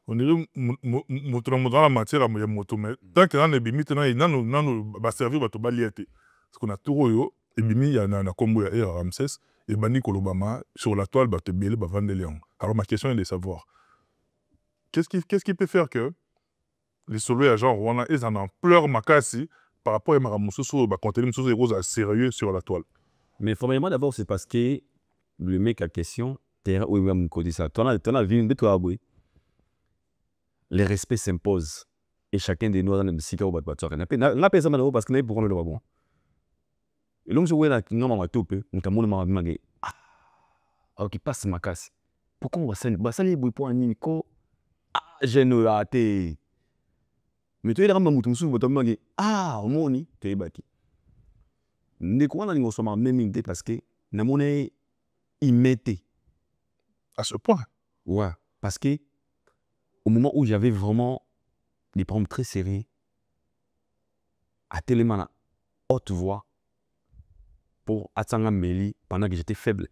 moto la matière ya moto mais tant que na bimi tena nanu ba servir ba to ba liete parce qu'on a tout yo et bimi ya na kombo ya Ramsès et bani kolobama sur la toile ba te belé ba vendre lion. Alors ma question est de savoir qu'est-ce qui peut faire que les solos à genre Rwanda, ils en pleurent makasi par rapport à Maramoussousou, bah quand ils sont roses sérieux sur la toile. Mais formellement d'abord c'est parce que le mec à question, oui même qu'on dit ça. Toi as vu une bête toi aboué. Les respects s'imposent et chacun des nous dans le sika au batteur. N'a pas ça malheureux parce que n'est pour le bon. Et donc je vois là non maman tout peu, on t'a mon maman magé. Ah, qui passe makasi. Pourquoi on va ça les bouilles pour un nico. Ah, je ne raté. Mais tu es là, ah, moni, tu es baki. Ne quoi n'a pas même idée parce que na monnaie il mettait. À ce point. Ouais, parce que au moment où j'avais vraiment des problèmes très sérieux, à tellement la haute voix pour attendre Mélie pendant que j'étais faible.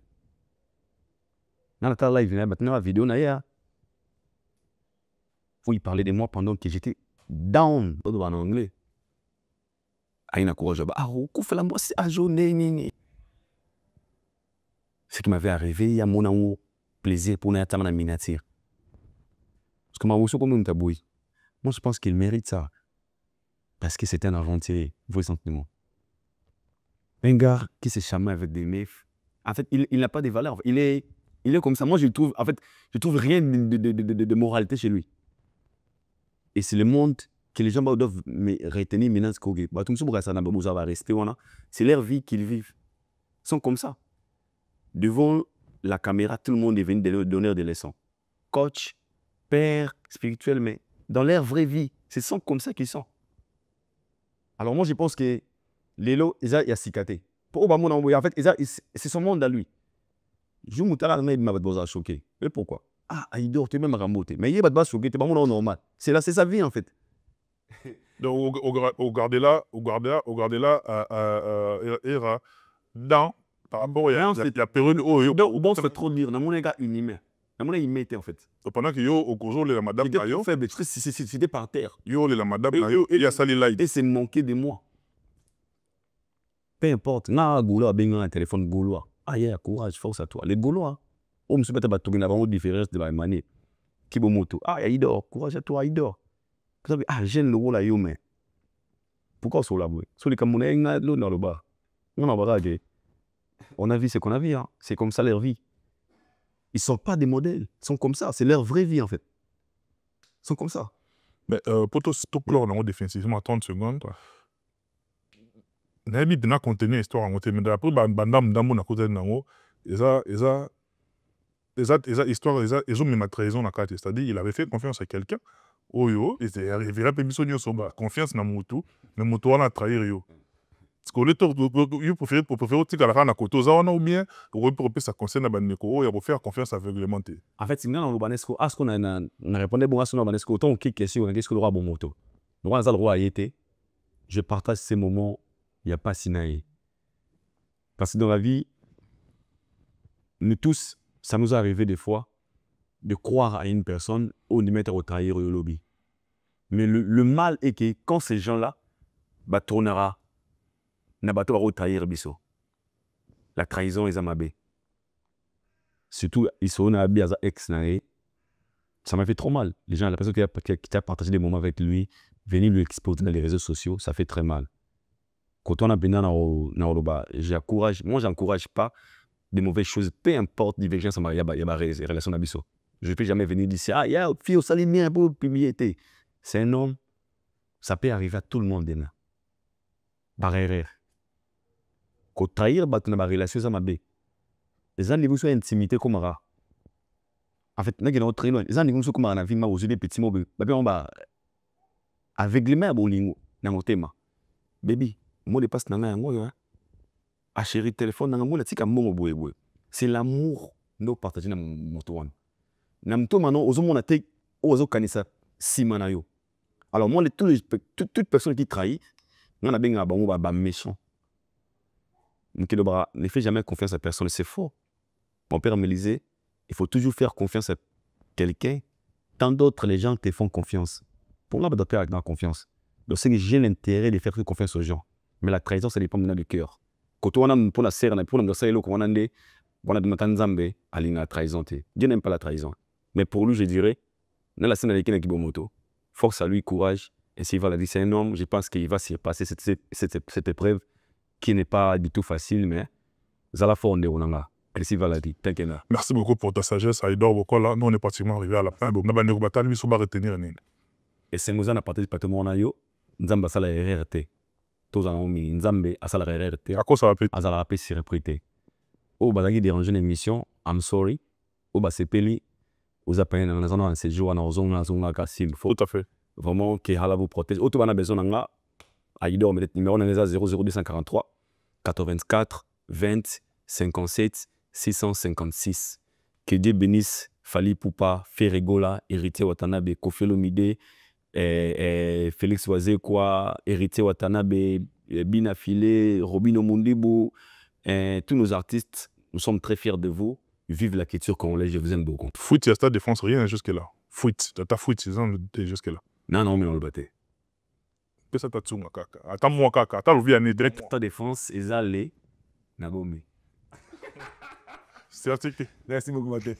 Dans la live, maintenant la vidéo n'a faut y parler de moi pendant que j'étais down en anglais. Aïna courage ah fait la moi c'est à journée ce qui m'avait arrivé il y a mon amour plaisir pour n'être dans la miniature parce que ma voix comme un tabou moi je pense qu'il mérite ça parce que c'était un aventurier vos sentiments un gars qui se chamaille avec des meufs en fait il n'a pas de valeur il est comme ça moi je trouve en fait je trouve rien de moralité chez lui. Et c'est le monde que les gens doivent retenir maintenant. C'est leur vie qu'ils vivent. Ils sont comme ça. Devant la caméra, tout le monde est venu donner des leçons. Coach, père, spirituel, mais dans leur vraie vie, c'est comme ça qu'ils sont. Alors moi, je pense que Lélo, il a cicaté. En fait, c'est son monde à lui. Je me suis choqué. Mais pourquoi? Ah, il dort, tu es même ramoté. Mais il est choqué, tu es pas normal. C'est sa vie en fait. Donc, au garder là, dans, par rapport à la période où... Donc, bon, c'est trop dire, dans mon gars, humain. Namona il mettait en fait. Pendant que yo au Gozo la madame Il était Nayo, trop faible, c'était par terre. yo la madame Nayo et ya sali light. Et c'est manqué de moi. Peu importe, na Gaulois ben un téléphone Gaulois. Ah yeah, courage, force à toi. Les Gaulois, on me souhaite pas tourner avant différence de la manière. Kibomoto. Ah, il dort, courage à toi, il dort. Vous savez, ah, j'aime le rôle à yo mais. Pourquoi sur la boue? Sur les Camerounais, il y a l'eau dans le bas. On a vu ce qu'on a vu, hein. C'est comme ça leur vie. Ils ne sont pas des modèles, ils sont comme ça, c'est leur vraie vie en fait. Ils sont comme ça. Mais pour tout clore, on a définitivement 30 secondes. Nabi dina contenir histoire en côté, mais d'après bandam dambo na côté nango, eza histoire, ils ont mis ma trahison na carte, c'est-à-dire il avait fait confiance à quelqu'un. Oyo, et c'est arrivé à pémission yo soba, confiance na mutu, mais mutu wana trahir yo. Parce que le temps, vous préférez aussi qu'à la fin, ou bien, vous préférez ça concerne la bandeko, et vous faire confiance aveuglément. En fait, si nous avons banesco, est-ce qu'on a répondu bon à ce banesco, autant qu'il question, qu'est-ce que le roi bon moto. Donc, on a le roi a été, je partage ces moments, il n'y a pas sinaï. Parce que dans la vie, nous tous, ça nous est arrivé des fois de croire à une personne ou de mettre au trahir au lobby. Mais le mal est que quand ces gens-là, bah, tournera, n'a pas au trahir biso. La trahison est amabé. Surtout, ils sont habillés à ex naé. Ça m'a fait trop mal. Les gens, la personne qui a partagé des moments avec lui, venir lui exposer dans les réseaux sociaux, ça fait très mal. Quand on a bien dans le bas, moi, j'encourage pas des mauvaises choses, peu importe divergence, il y a des relations d'abisso. Je ne peux jamais venir dire, ah, il y a une fille au salimien pour publier. C'est un homme, ça peut arriver à tout le monde. Par erreur. Quand trahir, tu as une relation, ça m'a bé. Les gens qui sont intimité comme ça. En fait, les gens très loin. Les gens qui sont comme ça, ils ont des petits mots. Avec les mains, ils ont des thème. Baby, moi, je passe dans la main. Ah chérie, téléphone, c'est l'amour nous partageons dans mon tour. Alors moi, toute personne qui trahit, on a bien un méchant. Ne fais jamais confiance à personne, c'est faux. Mon père me disait, il faut toujours faire confiance à quelqu'un. Tant d'autres, les gens te font confiance. Pour moi, je dois faire dans confiance. Donc c'est que j'ai l'intérêt de faire confiance aux gens. Mais la trahison, ça dépend maintenant du cœur. Quand on a pour la serre, pour la serre, on a la trahison. Dieu n'aime pas la trahison. Mais pour lui, je dirais, dans la scène avec Kibomoto, force à lui, courage. Et s'il va la dire, c'est un homme, je pense qu'il va s'y passer cette épreuve qui n'est pas du tout facile, mais Zala Fonde, on en a. Merci beaucoup pour ta sagesse, Aïdor Bokola. Nous, on est pratiquement arrivé à la fin. On va retenir. Et c'est nous, on a partagé le patrimoine, Nzamba Sala RRT. Tous en ont mis Nzambe à Sala RRT. À quoi ça va faire? À Sala RRT, c'est reprêté. Au Bazagi déranger l'émission, I'm sorry. Au Basepeli, aux appels dans un séjour, dans un zone s'il faut. Tout à fait. Vraiment, que Hala vous protège. Auto, on a besoin d'un Aïdor, mais le numéro, on a 00243 84 20 57 656. Que Dieu bénisse Fali Poupa, Ferregola, Héritier Watanabe, Koffi Olomide, Félix Wazekwa, Héritier Watanabe, Bina Filé, Robino Mundibu, tous nos artistes, nous sommes très fiers de vous. Vive la culture congolaise, je vous aime beaucoup. Fouit, il y a ta défense, rien jusque-là. Fouit, ta fouit, ils jusque-là. Non, mais on le battait. Ça t'a tsunga kaka. Attends-moi kaka, attends le vieux direct. Ta défense, ils allaient, Nagome. C'est articulé. Merci beaucoup, Maté.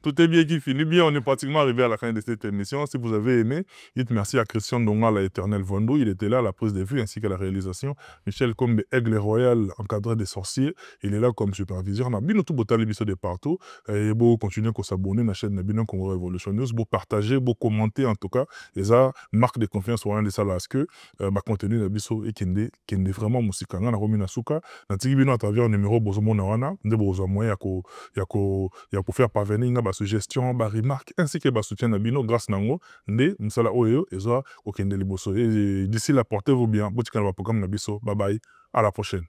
Tout est bien qui finit bien. On est pratiquement arrivé à la fin de cette émission. Si vous avez aimé, dites merci à Christian Donga, l'éternel Vondo. Il était là à la prise de vue ainsi qu'à la réalisation. Michel Combe, Aigle Royal, encadré des sorciers. Il est là comme superviseur. On a bien tout botal l'émission de partout. Et vous continuez à s'abonner à la chaîne Nabino Congo Revolution News. Vous partagez, vous commentez en tout cas. Et ça, marque de confiance au rien de ça là. Parce que ma contenu Nabiso et Kende vraiment musique. On a remis na souka. Na tigibino à travers un numéro Bozomo Nawana. De Bozo moyen ya ko faire parvenir suggestion, remarque, ainsi que soutien à Bino grâce à nous, Msala Oyo, et ça, au Kende Liboso. Et d'ici là, portez-vous bien. Bye bye, à la prochaine.